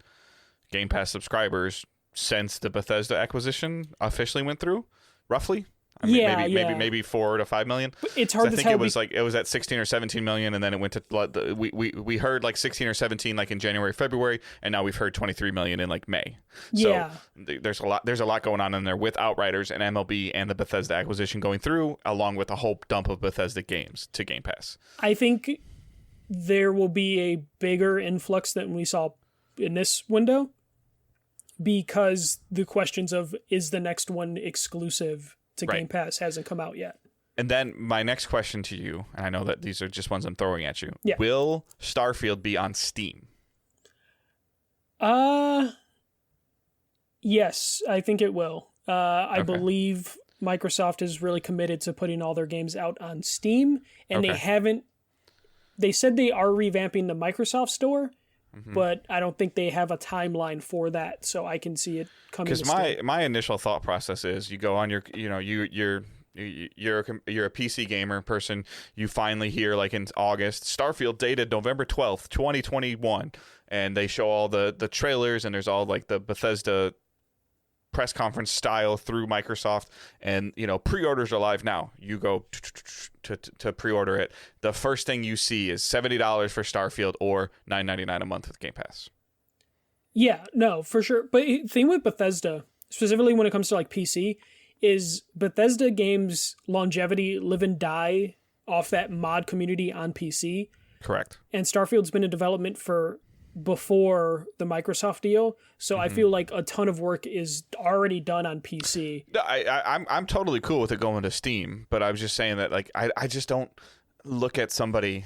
Game Pass subscribers since the Bethesda acquisition officially went through, roughly. I mean, maybe 4 to 5 million. It's hard to tell. I think it was at 16 or 17 million, and then it went to we heard like 16 or 17 like in January, February, and now we've heard 23 million in like May. So there's a lot going on in there with Outriders and MLB and the Bethesda acquisition going through, along with a whole dump of Bethesda games to Game Pass. I think there will be a bigger influx than we saw in this window, because the questions of, is the next one exclusive to Game Pass, hasn't come out yet. And then my next question to you, and I know that these are just ones I'm throwing at you. Yeah. Will Starfield be on Steam? Yes, I think it will. I believe Microsoft is really committed to putting all their games out on Steam, and they said they are revamping the Microsoft Store, but I don't think they have a timeline for that, so I can see it coming. Because my initial thought process is, you go on your, you're a PC gamer person. You finally hear, like, in August, Starfield dated November 12th, 2021, and they show all the trailers, and there's all like the Bethesda press conference style through Microsoft, and pre-orders are live now. You go to pre-order it. The first thing you see is $70 for Starfield or $9.99 a month with Game Pass. Yeah, no, for sure. But the thing with Bethesda, specifically when it comes to like PC, is Bethesda games' longevity live and die off that mod community on PC. Correct. And Starfield's been in development for before the Microsoft deal, so I feel like a ton of work is already done on PC. I'm totally cool with it going to Steam, but I was just saying that, like, I just don't look at somebody,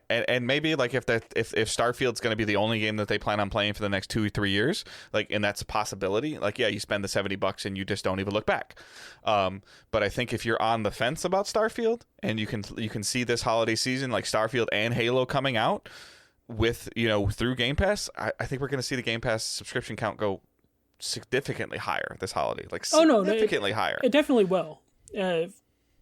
and maybe like if Starfield's going to be the only game that they plan on playing for the next 2 or 3 years, like, and that's a possibility. Like, yeah, you spend the $70 and you just don't even look back. But I think if you're on the fence about Starfield, and you can see this holiday season, like Starfield and Halo coming out with, through Game Pass, I think we're going to see the Game Pass subscription count go significantly higher this holiday. Like, significantly higher. It definitely will.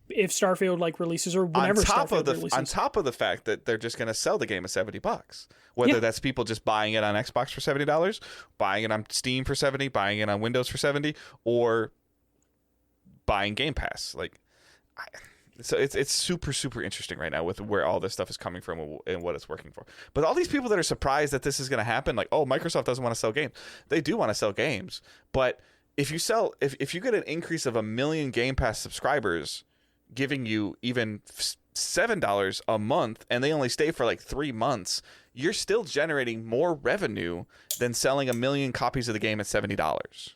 If Starfield like releases, or whenever Starfield releases. On top of the fact that they're just going to sell the game at $70, whether that's people just buying it on Xbox for $70, buying it on Steam for $70, buying it on Windows for $70, or buying Game Pass. Like, so it's super, super interesting right now with where all this stuff is coming from and what it's working for. But all these people that are surprised that this is going to happen, like, oh, Microsoft doesn't want to sell games. They do want to sell games. But if you get an increase of 1 million Game Pass subscribers, giving you even $7 a month, and they only stay for like 3 months, you're still generating more revenue than selling 1 million copies of the game at $70.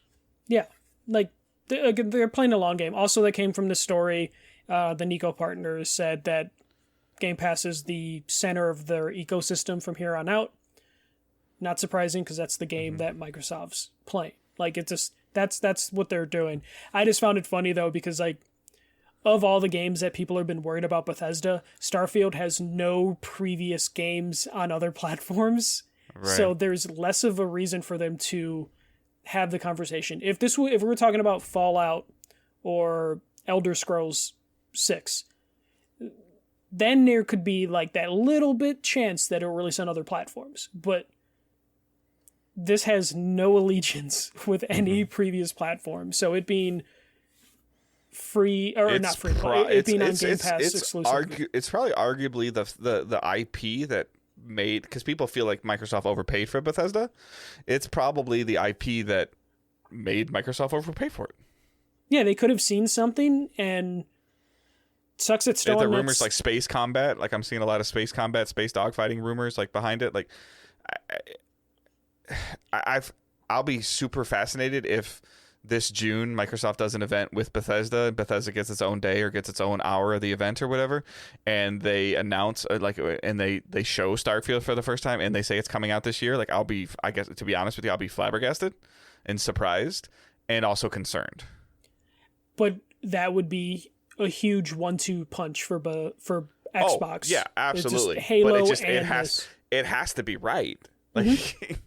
Yeah, like they're playing a long game. Also, that came from the story. The Nico partners said that Game Pass is the center of their ecosystem from here on out. Not surprising, because that's the game that Microsoft's playing. Like, it's just that's what they're doing. I just found it funny though, because like, of all the games that people have been worried about Bethesda, Starfield has no previous games on other platforms. Right. So there's less of a reason for them to have the conversation. If we were talking about Fallout or Elder Scrolls 6, then there could be like that little bit chance that it'll release on other platforms. But this has no allegiance with any previous platform. So it being free or It's not free, it being on Game Pass exclusively. It's probably arguably the IP that made, because people feel like Microsoft overpaid for Bethesda. It's probably the IP that made Microsoft overpay for it. Yeah, they could have seen something, and sucks it's still. The rumors like space combat, like I'm seeing a lot of space combat, space dogfighting rumors like behind it. Like, I'll be super fascinated if this June Microsoft does an event with Bethesda. Bethesda gets its own day or gets its own hour of the event or whatever, and they announce and they show Starfield for the first time, and they say it's coming out this year. Like, I guess to be honest with you, I'll be flabbergasted and surprised and also concerned. But that would be a huge 1-2 punch for Xbox. Oh, yeah, absolutely. It's Halo, but and it has to be right. Like,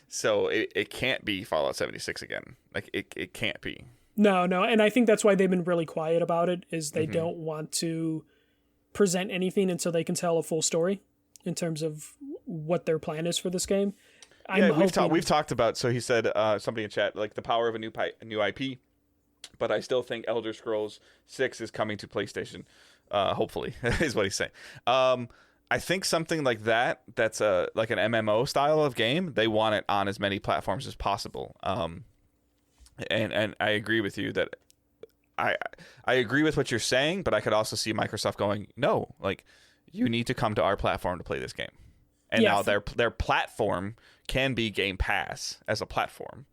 so it can't be Fallout 76 again. Like, it can't be. No, and I think that's why they've been really quiet about it, is they don't want to present anything until they can tell a full story in terms of what their plan is for this game. We've talked about, so he said, somebody in chat, like the power of a new IP, but I still think Elder Scrolls 6 is coming to PlayStation, hopefully, is what he's saying. I think something like that's like an MMO style of game, they want it on as many platforms as possible. And I agree with you that I agree with what you're saying, but I could also see Microsoft going, no, like, you need to come to our platform to play this game. And now their platform can be Game Pass as a platform,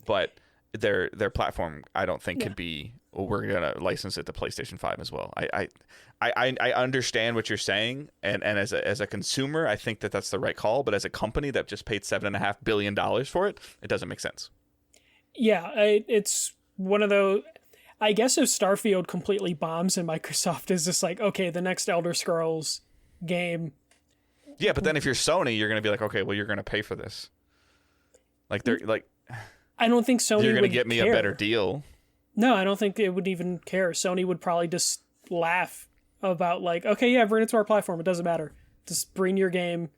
but their platform, I don't think, can be, well, we're gonna license it to PlayStation 5 as well. I understand what you're saying, and as a consumer, I think that's the right call. But as a company that just paid $7.5 billion for it, it doesn't make sense. Yeah, it's one of those. I guess if Starfield completely bombs and Microsoft is just like, okay, the next Elder Scrolls game. Yeah, but then if you're Sony, you're gonna be like, okay, well, you're gonna pay for this. Like, they're like, I don't think Sony. You're gonna would get me care. a better deal. No, I don't think it would even care. Sony would probably just laugh about, like, okay, yeah, bring it to our platform. It doesn't matter. Just bring your game.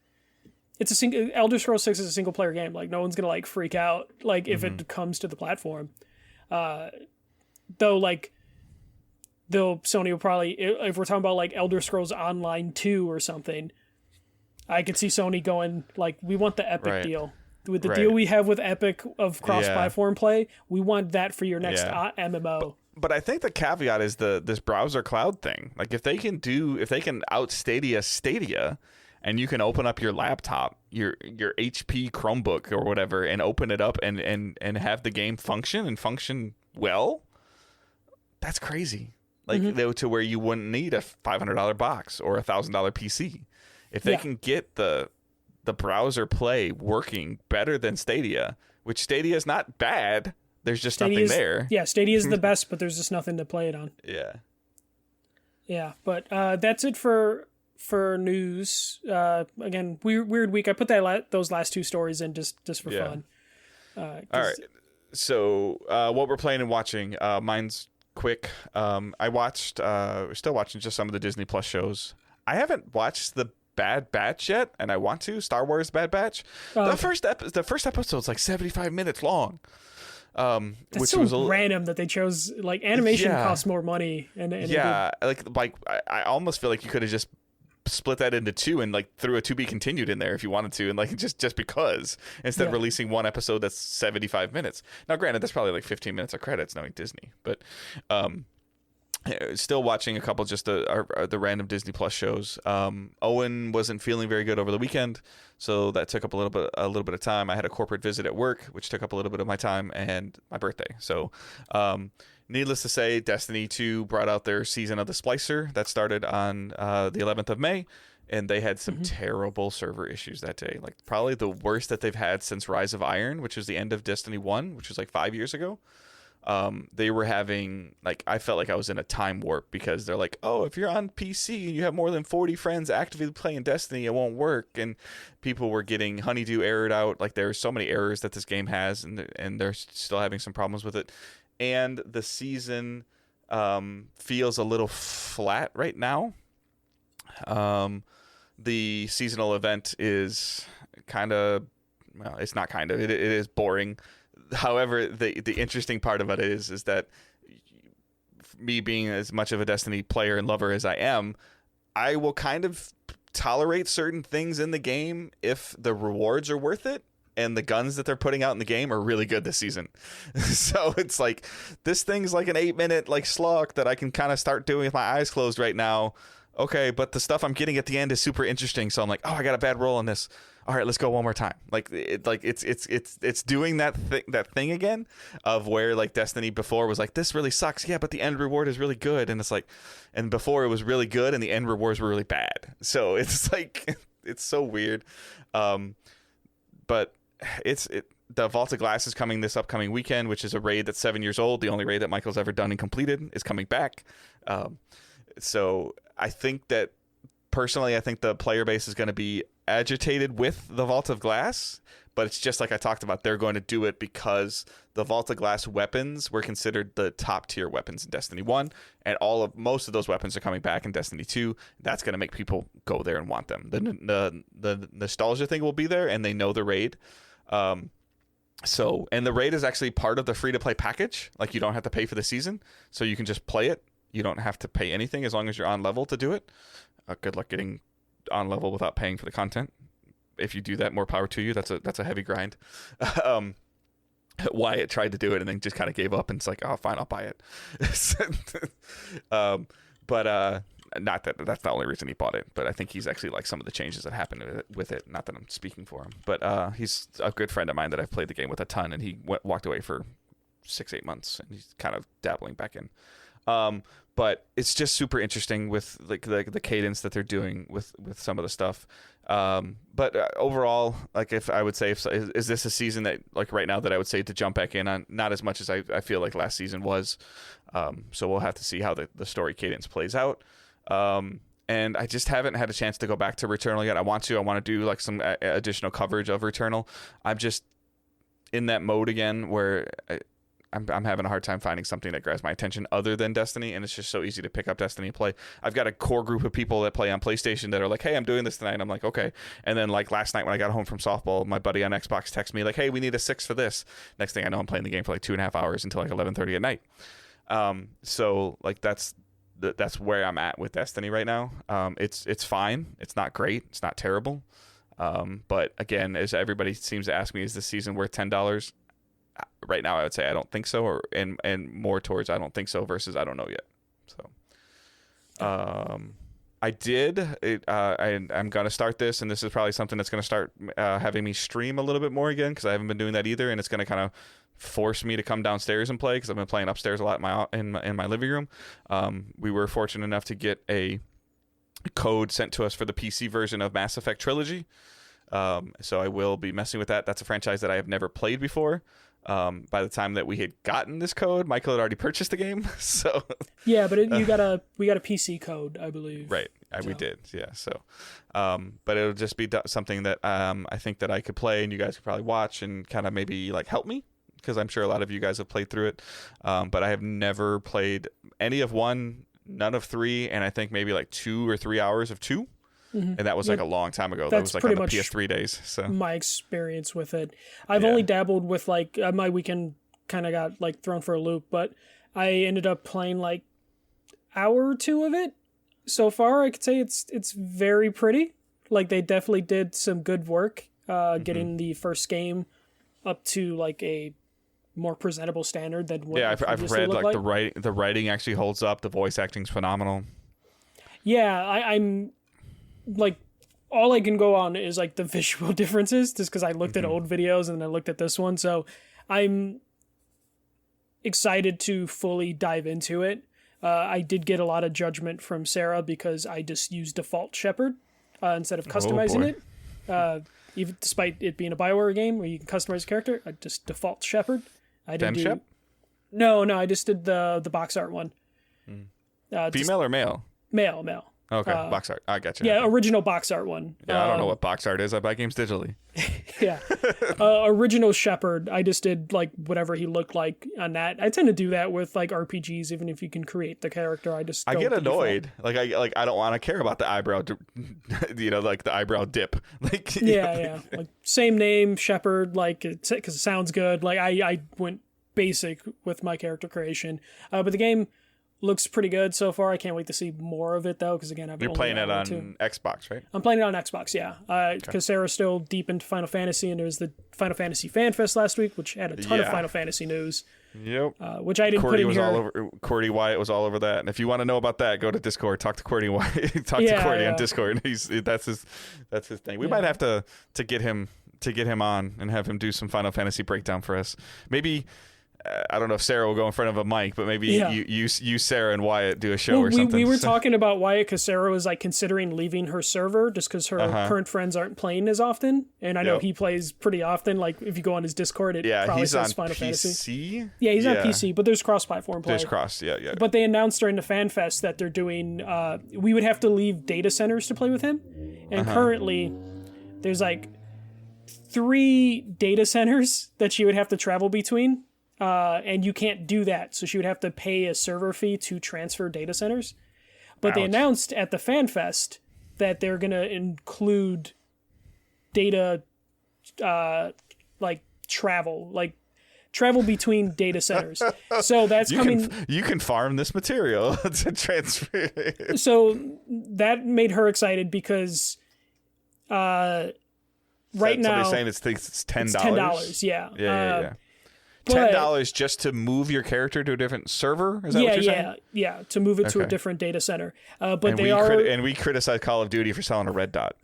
It's a single. Elder Scrolls 6 is a single player game. Like, no one's gonna like freak out like if it comes to the platform. Though Sony will probably, if we're talking about like Elder Scrolls Online 2 or something, I could see Sony going like, we want the Epic deal. With the deal we have with Epic of cross-platform play, we want that for your next MMO. But I think the caveat is this browser cloud thing. Like, if they can out Stadia, and you can open up your laptop, your HP Chromebook or whatever, and open it up and have the game function well, that's crazy. Like, to where you wouldn't need a $500 box or a $1,000 PC. If they can get the browser play working better than Stadia, which Stadia is not bad, there's just nothing there. Yeah, Stadia is the best, but there's just nothing to play it on. Yeah, but that's it for news. Again, weird week. I put those last two stories in just for fun. All right. So what we're playing and watching, mine's quick. We're still watching just some of the Disney Plus shows. I haven't watched the Bad Batch yet, and I want to. Star Wars Bad Batch. The first episode's like 75 minutes long. That's which so was random that they chose, like, animation costs more money, and I almost feel like you could have just split that into two and like threw a to be continued in there if you wanted to, and like just because, instead of releasing one episode that's 75 minutes. Now, granted, that's probably like 15 minutes of credits knowing Disney, but still watching a couple just the random Disney Plus shows. Owen wasn't feeling very good over the weekend, so that took up a little bit of time. I had a corporate visit at work, which took up a little bit of my time, and my birthday. So, needless to say, Destiny 2 brought out their season of the Splicer that started on the 11th of May, and they had some terrible server issues that day. Like, probably the worst that they've had since Rise of Iron, which was the end of Destiny 1, which was like 5 years ago. They were having, like, I felt like I was in a time warp, because they're like, oh, if you're on PC and you have more than 40 friends actively playing Destiny, it won't work. And people were getting Honeydew errored out. Like, there's so many errors that this game has, and they're still having some problems with it. And the season feels a little flat right now. The seasonal event is kind of, well, it's not kind of, it is boring. However, the interesting part of it is that me being as much of a Destiny player and lover as I am, I will kind of tolerate certain things in the game if the rewards are worth it and the guns that they're putting out in the game are really good this season. So it's like, this thing's like an 8-minute like slog that I can kind of start doing with my eyes closed right now. Okay, but the stuff I'm getting at the end is super interesting. So I'm like, oh, I got a bad roll on this. All right, let's go one more time. Like it's doing that thing again of where like Destiny before was like, this really sucks. Yeah, but the end reward is really good. And it's like, and before it was really good and the end rewards were really bad. So it's like, it's so weird. But the Vault of Glass is coming this upcoming weekend, which is a raid that's 7 years old. The only raid that Michael's ever done and completed is coming back. So I think that personally, I think the player base is going to be agitated with the Vault of Glass, but it's just like I talked about, they're going to do it because the Vault of Glass weapons were considered the top tier weapons in Destiny 1, and most of those weapons are coming back in Destiny 2. That's going to make people go there and want them. The nostalgia thing will be there, and they know the raid. And the raid is actually part of the free-to-play package. Like, you don't have to pay for the season, so you can just play it. You don't have to pay anything as long as you're on level to do it. Good luck getting on level without paying for the content. If you do that, more power to you. That's a heavy grind. Wyatt tried to do it and then just kind of gave up, and it's like, oh, fine, I'll buy it. But not that that's the only reason he bought it, but I think he's actually like some of the changes that happened with it. Not that I'm speaking for him, but he's a good friend of mine that I've played the game with a ton, and he walked away for 6-8 months, and he's kind of dabbling back in. But it's just super interesting with like the cadence that they're doing with some of the stuff. But overall, like, if I would say, is this a season that, like, right now that I would say to jump back in on? Not as much as I feel like last season was. So we'll have to see how the story cadence plays out. And I just haven't had a chance to go back to Returnal yet. I want to do like some additional coverage of Returnal. I'm just in that mode again where I'm having a hard time finding something that grabs my attention other than Destiny, and it's just so easy to pick up Destiny and play. I've got a core group of people that play on PlayStation that are like, hey, I'm doing this tonight, and I'm like, okay. And then, like, last night when I got home from softball, my buddy on Xbox texted me like, hey, we need a 6 for this. Next thing I know, I'm playing the game for like 2.5 hours until like 11:30 at night. So like that's where I'm at with Destiny right now. It's fine. It's not great. It's not terrible. But again, as everybody seems to ask me, is this season worth $10? Right now, I would say I don't think so, and more towards I don't think so versus I don't know yet. So, I'm gonna start this, and this is probably something that's gonna start having me stream a little bit more again, because I haven't been doing that either, and it's gonna kind of force me to come downstairs and play, because I've been playing upstairs a lot in my living room. We were fortunate enough to get a code sent to us for the PC version of Mass Effect Trilogy. So I will be messing with that. That's a franchise that I have never played before. By the time that we had gotten this code, Michael had already purchased the game. So yeah, but we got a PC code, I believe. Right, we did. Yeah. So, but it'll just be something that I think that I could play, and you guys could probably watch and kind of maybe like help me, because I'm sure a lot of you guys have played through it. But I have never played any of 1, none of 3, and I think maybe like 2 or 3 hours of 2. Mm-hmm. And that was like a long time ago. That was like on the PS3 days. So my experience with it. I've only dabbled with like my weekend kind of got like thrown for a loop, but I ended up playing like hour or 2 of it. So far, I could say it's very pretty. Like, they definitely did some good work getting the first game up to like a more presentable standard than what I've read like the writing actually holds up. The voice acting's phenomenal. Yeah, I'm like, all I can go on is like the visual differences, just because I looked at old videos and then I looked at this one. So I'm excited to fully dive into it. I did get a lot of judgment from Sarah because I just used default Shepherd instead of customizing it. Even despite it being a BioWare game where you can customize a character, I just default Shepherd. I didn't No, I just did the box art one. Female or male? Male. Okay, box art. I got you. Yeah, original box art one. Yeah, I don't know what box art is. I buy games digitally. Yeah. Original Shepherd. I just did like whatever he looked like on that. I tend to do that with like RPGs, even if you can create the character. I get annoyed. Like I don't want to care about the eyebrow, like the eyebrow dip. Like yeah. Like same name, Shepherd. Like because it sounds good. Like I went basic with my character creation, but the game looks pretty good so far. I can't wait to see more of it though, because again, You're playing it on Xbox, right? I'm playing it on Xbox, yeah. Because Sarah's still deep into Final Fantasy, and there was the Final Fantasy Fan Fest last week, which had a ton of Final Fantasy news. Yep. Which I didn't put in here. Cordy Wyatt was all over that, and if you want to know about that, go to Discord. Talk to Cordy Wyatt. Talk to Cordy on Discord. That's his thing. We might have to get him on and have him do some Final Fantasy breakdown for us. Maybe. I don't know if Sarah will go in front of a mic, but maybe you Sarah and Wyatt do a show or something. We were talking about Wyatt because Sarah was like considering leaving her server just because her current friends aren't playing as often, and I know he plays pretty often. Like if you go on his Discord, it probably says Final Fantasy. Yeah, he's on PC, but there's cross-platform play. There's cross, yeah. But they announced during the Fan Fest that they're doing. We would have to leave data centers to play with him, and currently there's like 3 data centers that she would have to travel between. And you can't do that, so she would have to pay a server fee to transfer data centers. But they announced at the Fan Fest that they're going to include data, like travel between data centers. So that's coming. You can farm this material to transfer. So that made her excited because, right now, saying it's $10. It's $10, yeah. Yeah. $10 just to move your character to a different server? Is that what you're saying? Yeah, to move it to a different data center. But we criticize Call of Duty for selling a red dot.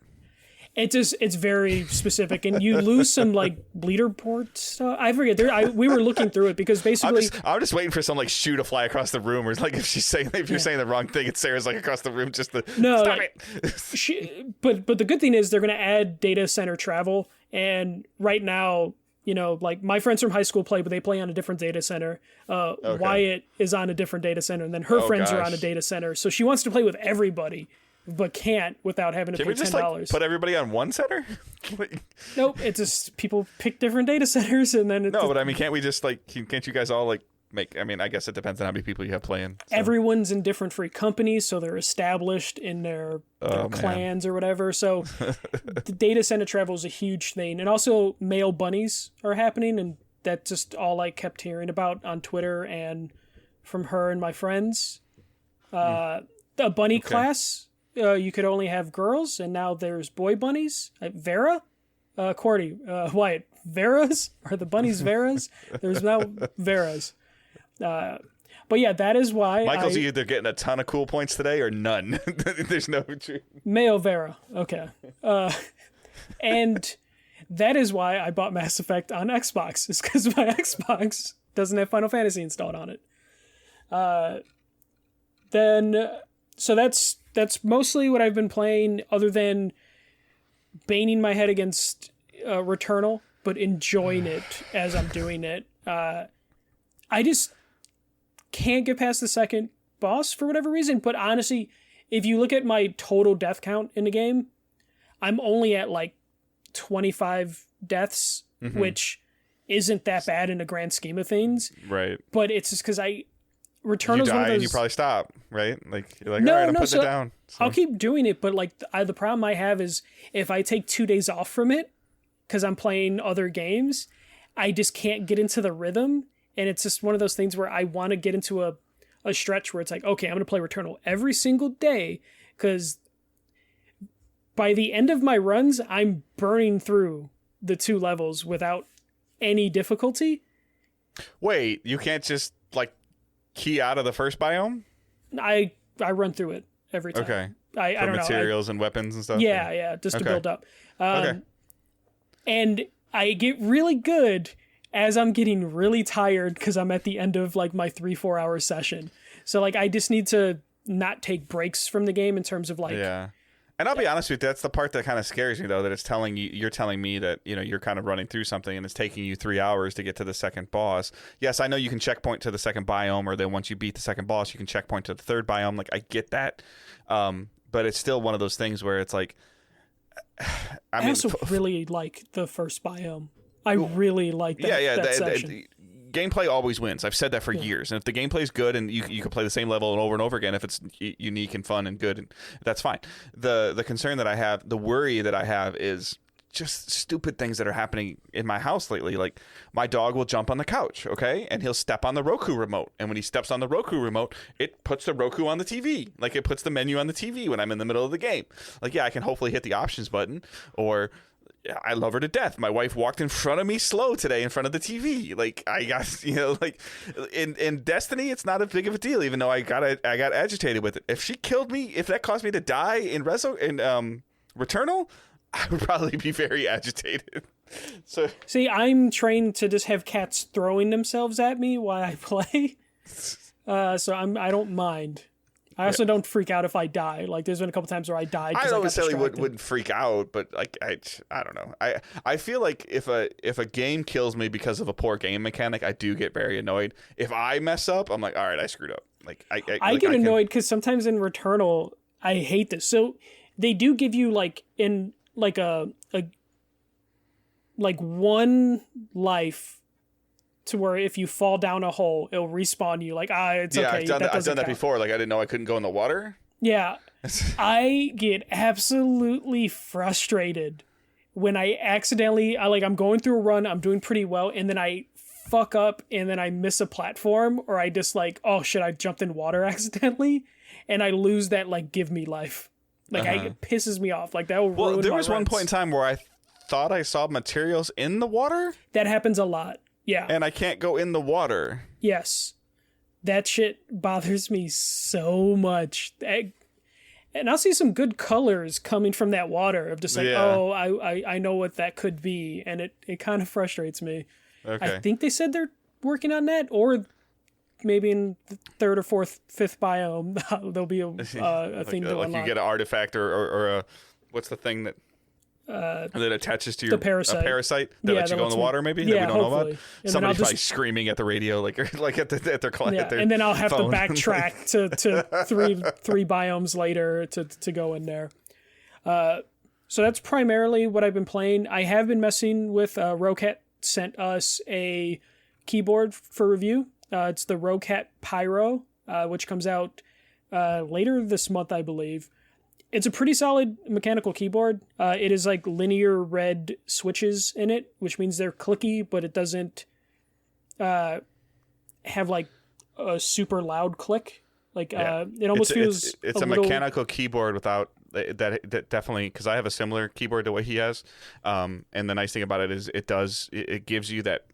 It's very specific, and you lose some like leaderboard stuff. I forget. We were looking through it because basically, I'm just waiting for some like shoe to fly across the room, or like if you're saying the wrong thing, and Sarah's like across the room, just stop it. But the good thing is they're going to add data center travel, and right now. Like my friends from high school play, but they play on a different data center. Wyatt is on a different data center, and then her friends are on a data center. So she wants to play with everybody, but can't without having to pay $10. Can we just like, put everybody on one center? Nope, it's just people pick different data centers, and then but I mean, can't we just like? Can't you guys all like? I guess it depends on how many people you have playing. So. Everyone's in different free companies, so they're established in their clans or whatever. So the data center travel is a huge thing. And also male bunnies are happening, and that's just all I kept hearing about on Twitter and from her and my friends. A bunny class, you could only have girls, and now there's boy bunnies. Vera? Cordy, Wyatt, Veras? Are the bunnies Veras? There's now Veras. But yeah, that is why Michael's either getting a ton of cool points today or none. There's no Mayo Vera. Okay. And that is why I bought Mass Effect on Xbox. It's because my Xbox doesn't have Final Fantasy installed on it. So that's mostly what I've been playing, other than banging my head against Returnal, but enjoying it as I'm doing it. I just can't get past the second boss for whatever reason, but honestly, if you look at my total death count in the game, I'm only at like 25 deaths, which isn't that bad in the grand scheme of things. Right. But it's just because Returnal's one of those... and you probably stop, right? Like you're like, all right, I'm putting it down. So. I'll keep doing it, but like the problem I have is if I take 2 days off from it because I'm playing other games, I just can't get into the rhythm. And it's just one of those things where I want to get into a stretch where it's like, okay, I'm going to play Returnal every single day, because by the end of my runs, I'm burning through the 2 levels without any difficulty. Wait, you can't just like key out of the first biome? I run through it every time. Okay. I don't know. Materials and weapons and stuff? Yeah, just to build up. And I get really good as I'm getting really tired because I'm at the end of like my 3-4 hour session. So like I just need to not take breaks from the game in terms of like... Yeah. And I'll be honest with you, that's the part that kind of scares me, though, that it's you're telling me that, you're kind of running through something and it's taking you 3 hours to get to the second boss. Yes, I know you can checkpoint to the second biome, or then once you beat the second boss, you can checkpoint to the third biome. Like, I get that. But it's still one of those things where it's like... I also really like the first biome. I really like that section. Gameplay always wins. I've said that for years. And if the gameplay is good and you can play the same level over and over again, if it's unique and fun and good, that's fine. The concern that I have, the worry that I have is just stupid things that are happening in my house lately. Like my dog will jump on the couch, okay, and he'll step on the Roku remote, and when he steps on the Roku remote, it puts the Roku on the TV, like it puts the menu on the TV when I'm in the middle of the game. Like, yeah, I can hopefully hit the options button. Or I love her to death, my wife walked in front of me slow today in front of the TV. Like, I got, like in Destiny, it's not as big of a deal, even though I got agitated with it. If she killed me, if that caused me to die in Returnal, I would probably be very agitated. So see, I'm trained to just have cats throwing themselves at me while I play. So I don't mind. I also don't freak out if I die. Like, there's been a couple times where I died. I don't necessarily wouldn't freak out, but like I don't know. I feel like if a game kills me because of a poor game mechanic, I do get very annoyed. If I mess up, I'm like, all right, I screwed up. Like I get annoyed because sometimes in Returnal, I hate this. So they do give you like in like a like one life to where if you fall down a hole, it'll respawn you. Like, it's okay. I've done that before. Like, I didn't know I couldn't go in the water. Yeah. I get absolutely frustrated when I accidentally, I'm going through a run, I'm doing pretty well, and then I fuck up and then I miss a platform, or I just like, oh shit, I jumped in water accidentally, and I lose that, like, give me life. Like, it pisses me off. Like, that will ruin my runs. There was one point in time where I thought I saw materials in the water. That happens a lot. Yeah. And I can't go in the water. Yes. That shit bothers me so much. And I'll see some good colors coming from that water of just like, I know what that could be. And it kind of frustrates me. Okay. I think they said they're working on that, or maybe in the third or fourth, fifth biome, there'll be a thing to unlock. Like you get an artifact or a, what's the thing that attaches to your parasite. A parasite that lets you go in the water, maybe, that we don't know about. And somebody's probably screaming at the radio, like at their client. Yeah, and then I'll have to backtrack to three biomes later to go in there. So that's primarily what I've been playing. I have been messing with Roccat sent us a keyboard for review. It's the Roccat Pyro, which comes out later this month, I believe. It's a pretty solid mechanical keyboard. It is like linear red switches in it, which means they're clicky, but it doesn't have like a super loud click. Like it almost feels it's a mechanical keyboard without that definitely, because I have a similar keyboard to what he has. And the nice thing about it is it gives you that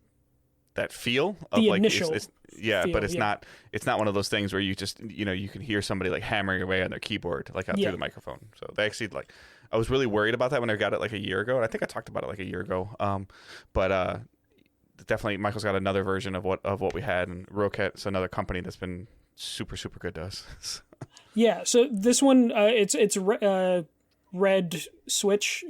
feel of the like initial feel, but it's not one of those things where you just you can hear somebody like hammering away on their keyboard like out through the microphone. So they actually, like, I was really worried about that when I got it like a year ago, and I think I talked about it like a year ago. But definitely Michael's got another version of what we had, and Roccat's another company that's been super good to us. Yeah, so this one it's red switch.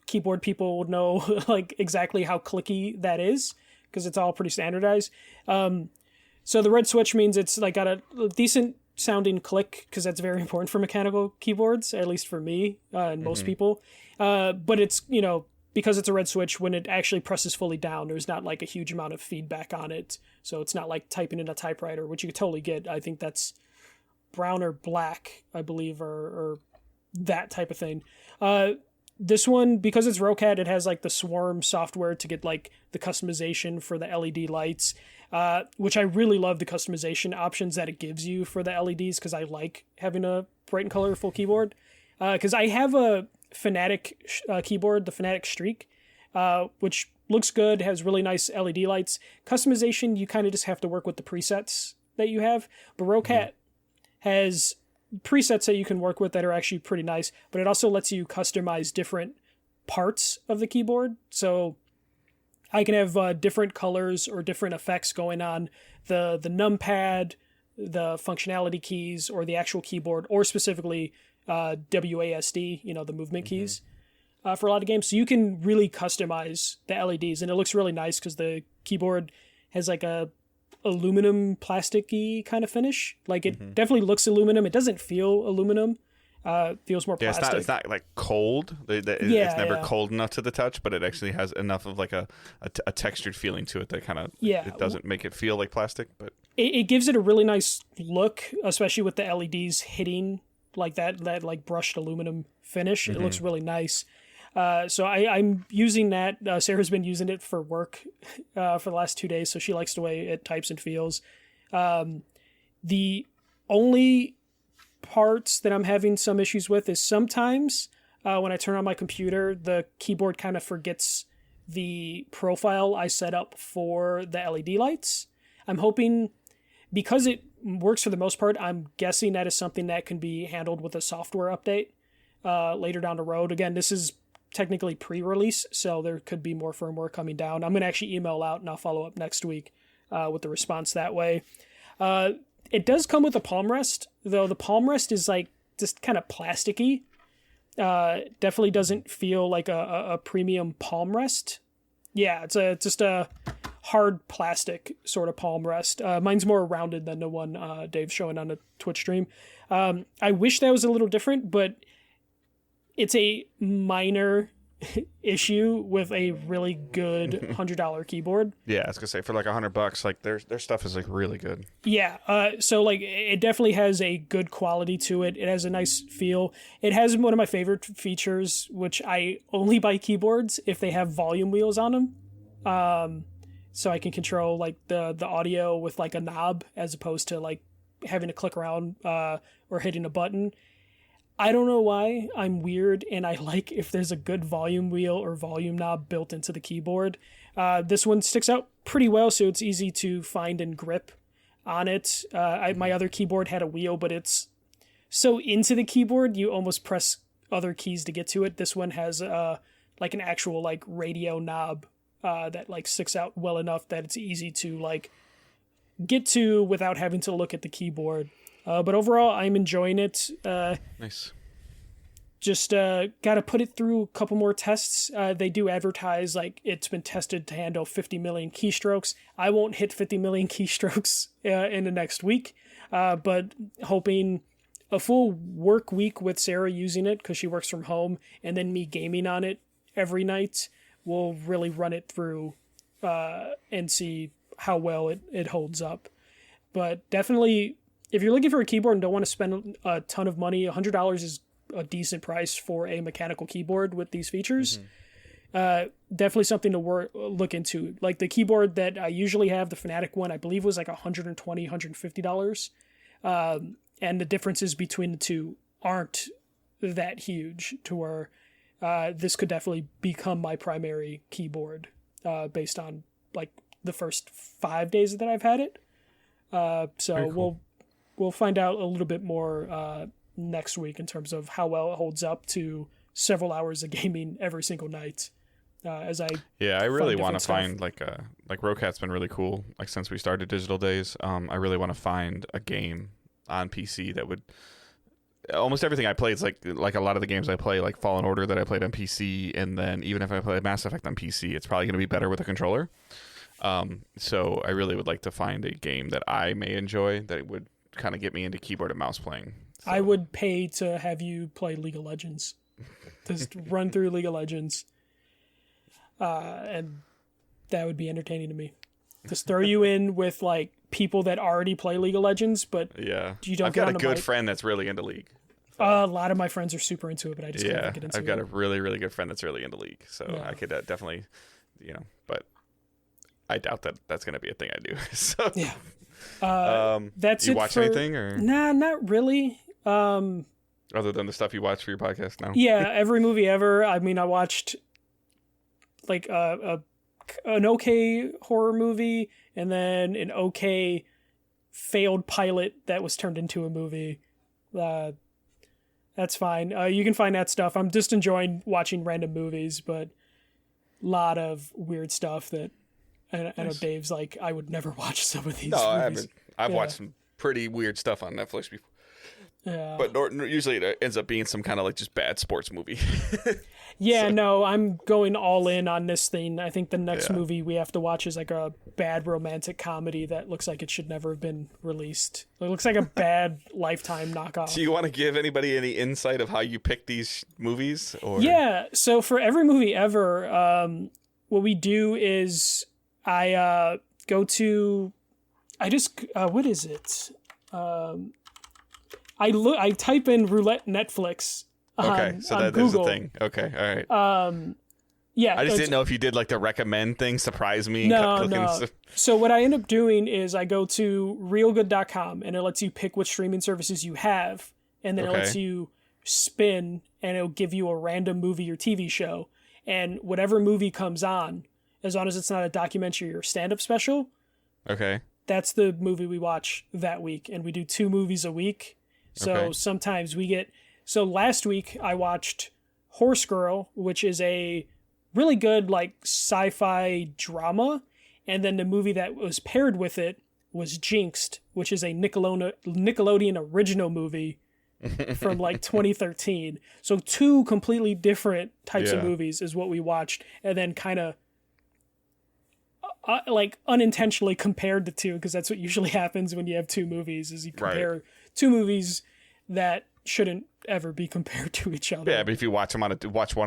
Keyboard people would know like exactly how clicky that is, because it's all pretty standardized. So the red switch means it's like got a decent sounding click, because that's very important for mechanical keyboards, at least for me and most people. But it's, because it's a red switch, when it actually presses fully down, there's not like a huge amount of feedback on it. So it's not like typing in a typewriter, which you could totally get. I think that's brown or black, I believe, or that type of thing. This one, because it's Roccat, it has like the Swarm software to get like the customization for the LED lights, which I really love the customization options that it gives you for the LEDs, because I like having a bright and colorful keyboard. Because I have a Fanatic keyboard, the Fanatic Streak, which looks good, has really nice LED lights. Customization, you kind of just have to work with the presets that you have. But Roccat has presets that you can work with that are actually pretty nice, but it also lets you customize different parts of the keyboard. So I can have different colors or different effects going on the numpad, the functionality keys, or the actual keyboard, or specifically WASD, the movement keys for a lot of games. So you can really customize the LEDs, and it looks really nice because the keyboard has like a aluminum plasticky kind of finish. Like it definitely looks aluminum. It doesn't feel aluminum. Feels more plastic. It's not like cold. It's never cold enough to the touch, but it actually has enough of like a textured feeling to it that kind of it doesn't make it feel like plastic, but it gives it a really nice look, especially with the LEDs hitting like that like brushed aluminum finish. It looks really nice. So I'm using that. Sarah's been using it for work for the last 2 days, so she likes the way it types and feels. The only parts that I'm having some issues with is sometimes when I turn on my computer, the keyboard kind of forgets the profile I set up for the LED lights. I'm hoping, because it works for the most part, I'm guessing that is something that can be handled with a software update later down the road. Again, this is technically pre-release, so there could be more firmware coming down. I'm going to actually email out and I'll follow up next week with the response that way. It does come with a palm rest, though the palm rest is like just kind of plasticky. Definitely doesn't feel like a premium palm rest. Yeah, it's just a hard plastic sort of palm rest. Mine's more rounded than the one Dave's showing on the Twitch stream. I wish that was a little different, but it's a minor issue with a really good $100 keyboard. Yeah, I was gonna say for like $100, like their stuff is like really good. Yeah, so like it definitely has a good quality to it. It has a nice feel. It has one of my favorite features, which I only buy keyboards if they have volume wheels on them. So I can control like the audio with like a knob as opposed to like having to click around or hitting a button. I don't know why. I'm weird, and I like if there's a good volume wheel or volume knob built into the keyboard. This one sticks out pretty well, so it's easy to find and grip on it. My other keyboard had a wheel, but it's so into the keyboard, you almost press other keys to get to it. This one has like an actual like radio knob that like sticks out well enough that it's easy to like get to without having to look at the keyboard. But overall, I'm enjoying it. Nice. Just got to put it through a couple more tests. They do advertise like it's been tested to handle 50 million keystrokes. I won't hit 50 million keystrokes in the next week, but hoping a full work week with Sarah using it because she works from home, and then me gaming on it every night will really run it through and see how well it holds up. But definitely, if you're looking for a keyboard and don't want to spend a ton of money, $100 is a decent price for a mechanical keyboard with these features. Definitely something to look into. Like the keyboard that I usually have, the Fnatic one, I believe was like $120, $150. And the differences between the two aren't that huge to where this could definitely become my primary keyboard based on like the first 5 days that I've had it. So cool. We'll find out a little bit more next week in terms of how well it holds up to several hours of gaming every single night. I really want to find like Roccat's been really cool. Like since we started Digital Days, I really want to find a game on PC that would. Almost everything I play is like a lot of the games I play, like Fallen Order that I played on PC, and then even if I play Mass Effect on PC, it's probably going to be better with a controller. So I really would like to find a game that I may enjoy that would kind of get me into keyboard and mouse playing. So. I would pay to have you play League of Legends. Just run through League of Legends. And that would be entertaining to me. Just throw you in with like people that already play League of Legends, but you don't. I've got a good friend that's really into League. So. A lot of my friends are super into it, but I just can't get into it. I've got a really, really good friend that's really into League, so I could definitely, but I doubt that that's going to be a thing I do. So yeah. That's you watch anything or nah, not really. Other than the stuff you watch for your podcast now. Yeah, every movie ever. I mean, I watched like an okay horror movie and then an okay failed pilot that was turned into a movie. That's fine. You can find that stuff. I'm just enjoying watching random movies, but a lot of weird stuff that I know Dave's like, I would never watch some of these movies. I haven't. I've watched some pretty weird stuff on Netflix before. Yeah. But usually it ends up being some kind of like just bad sports movie. Yeah, no, I'm going all in on this thing. I think the next movie we have to watch is like a bad romantic comedy that looks like it should never have been released. It looks like a bad Lifetime knockoff. Do you want to give anybody any insight of how you pick these movies? Or? Yeah, so for every movie ever, what we do is I go to... what is it? I type in roulette Netflix Okay, so that is a thing. Okay, all right. Yeah, I just didn't know if you did like the recommend thing, surprise me. No. So what I end up doing is I go to realgood.com and it lets you pick what streaming services you have, and then it lets you spin and it'll give you a random movie or TV show, and whatever movie comes on, as long as it's not a documentary or stand-up special, that's the movie we watch that week, and we do 2 movies a week. So sometimes we get... So last week I watched Horse Girl, which is a really good like sci-fi drama, and then the movie that was paired with it was Jinxed, which is a Nickelodeon original movie from like 2013. So 2 completely different types of movies is what we watched, and then kind of like unintentionally compared the 2, because that's what usually happens when you have 2 movies, is you compare 2 movies that shouldn't ever be compared to each other. Yeah, but if you watch one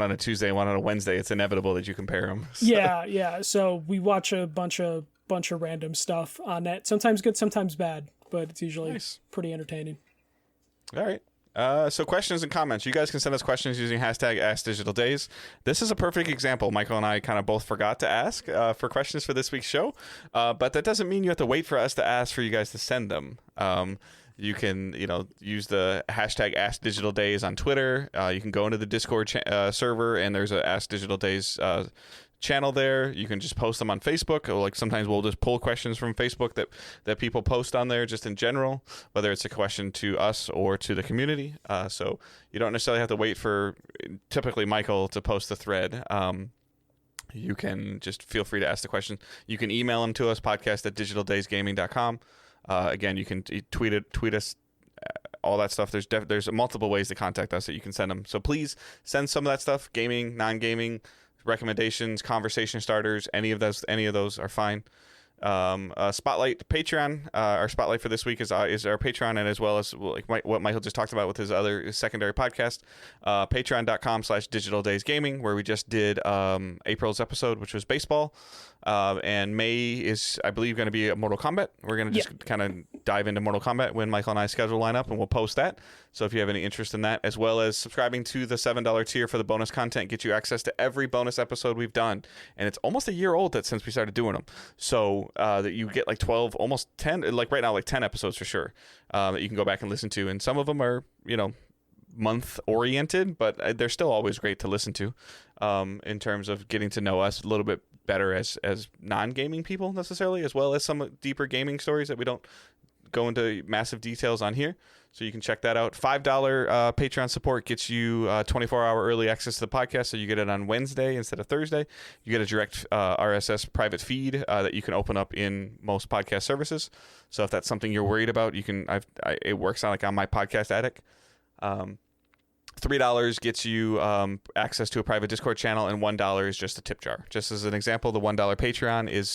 on a Tuesday and one on a Wednesday, it's inevitable that you compare them. So. Yeah. So we watch a bunch of random stuff on that. Sometimes good, sometimes bad, but it's usually pretty entertaining. All right. So questions and comments. You guys can send us questions using hashtag AskDigitalDays. This is a perfect example. Michael and I kind of both forgot to ask for questions for this week's show, but that doesn't mean you have to wait for us to ask for you guys to send them. You can, use the hashtag AskDigitalDays on Twitter. You can go into the Discord server, and there's a AskDigitalDays channel there. You can just post them on Facebook. Or like sometimes we'll just pull questions from Facebook that people post on there, just in general, whether it's a question to us or to the community. So you don't necessarily have to wait for typically Michael to post the thread. You can just feel free to ask the question. You can email them to us, podcast@digitaldaysgaming.com. Again, you can tweet us, all that stuff. There's multiple ways to contact us that you can send them. So please send some of that stuff, gaming, non-gaming, recommendations, conversation starters, any of those are fine. Spotlight Patreon. Our spotlight for this week is our Patreon, and as well as like what Michael just talked about with his other secondary podcast, patreon.com/digitaldaysgaming, where we just did April's episode, which was baseball. And May is, I believe, going to be Mortal Kombat. We're going to just kind of dive into Mortal Kombat when Michael and I schedule line up, and we'll post that. So if you have any interest in that, as well as subscribing to the $7 tier for the bonus content, get you access to every bonus episode we've done. And it's almost a year old since we started doing them. So that you get like 12, almost 10, like right now, like 10 episodes for sure, that you can go back and listen to. And some of them are, month oriented, but they're still always great to listen to in terms of getting to know us a little bit better as non-gaming people necessarily, as well as some deeper gaming stories that we don't go into massive details on here. So you can check that out. $5 Patreon support gets you 24-hour early access to the podcast, so you get it on Wednesday instead of Thursday. You get a direct RSS private feed that you can open up in most podcast services. So if that's something you're worried about, you can. It works on my Podcast Addict. $3 gets you access to a private Discord channel, and $1 is just a tip jar. Just as an example, the $1 Patreon is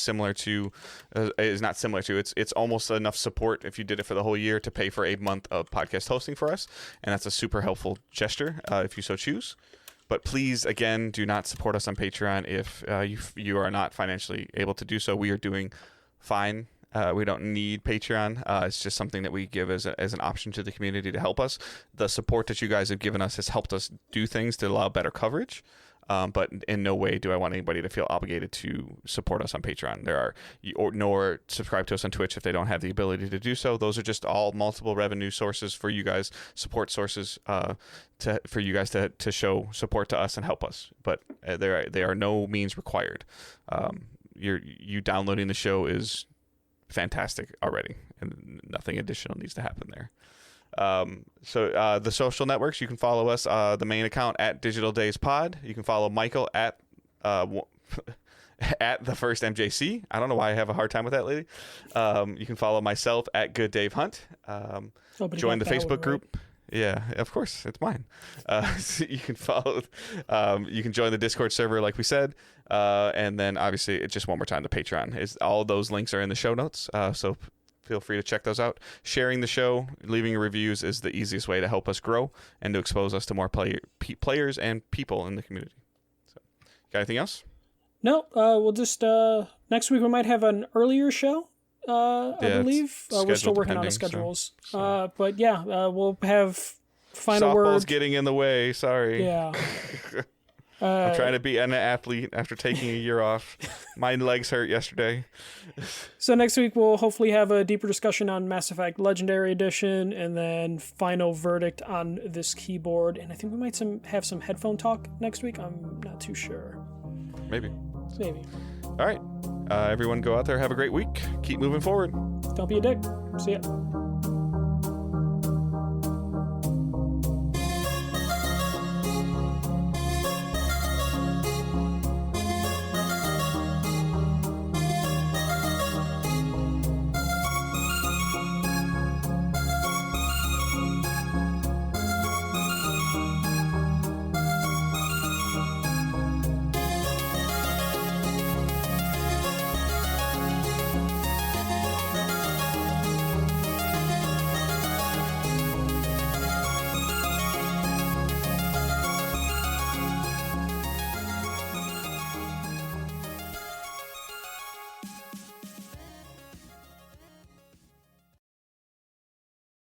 not similar to. It's almost enough support if you did it for the whole year to pay for a month of podcast hosting for us, and that's a super helpful gesture if you so choose. But please, again, do not support us on Patreon if you are not financially able to do so. We are doing fine. We don't need Patreon. It's just something that we give as an option to the community to help us. The support that you guys have given us has helped us do things to allow better coverage. But in no way do I want anybody to feel obligated to support us on Patreon. Nor subscribe to us on Twitch if they don't have the ability to do so. Those are just all multiple revenue sources for you guys, support sources for you guys to show support to us and help us. But they are no means required. You downloading the show is fantastic already, and nothing additional needs to happen there. So the social networks, you can follow us, the main account at Digital Days Pod. You can follow Michael at at the first MJC. I don't know why I have a hard time with that lady. You can follow myself at Good Dave Hunt. Join the Facebook group. Yeah, of course, it's mine. So you can follow. You can join the Discord server, like we said, and then obviously, it's just one more time, the Patreon is. All those links are in the show notes. So feel free to check those out. Sharing the show, leaving reviews is the easiest way to help us grow and to expose us to more players and people in the community. So, got anything else? No. We'll just next week we might have an earlier show. I believe we're still working on the schedules. So. But yeah, we'll have final Softball's word. getting in the way. Sorry. Yeah. I'm trying to be an athlete after taking a year off. My legs hurt yesterday. So next week we'll hopefully have a deeper discussion on Mass Effect Legendary Edition, and then final verdict on this keyboard. And I think we might have some headphone talk next week. I'm not too sure. Maybe. All right. Everyone go out there. Have a great week. Keep moving forward. Don't be a dick. See ya.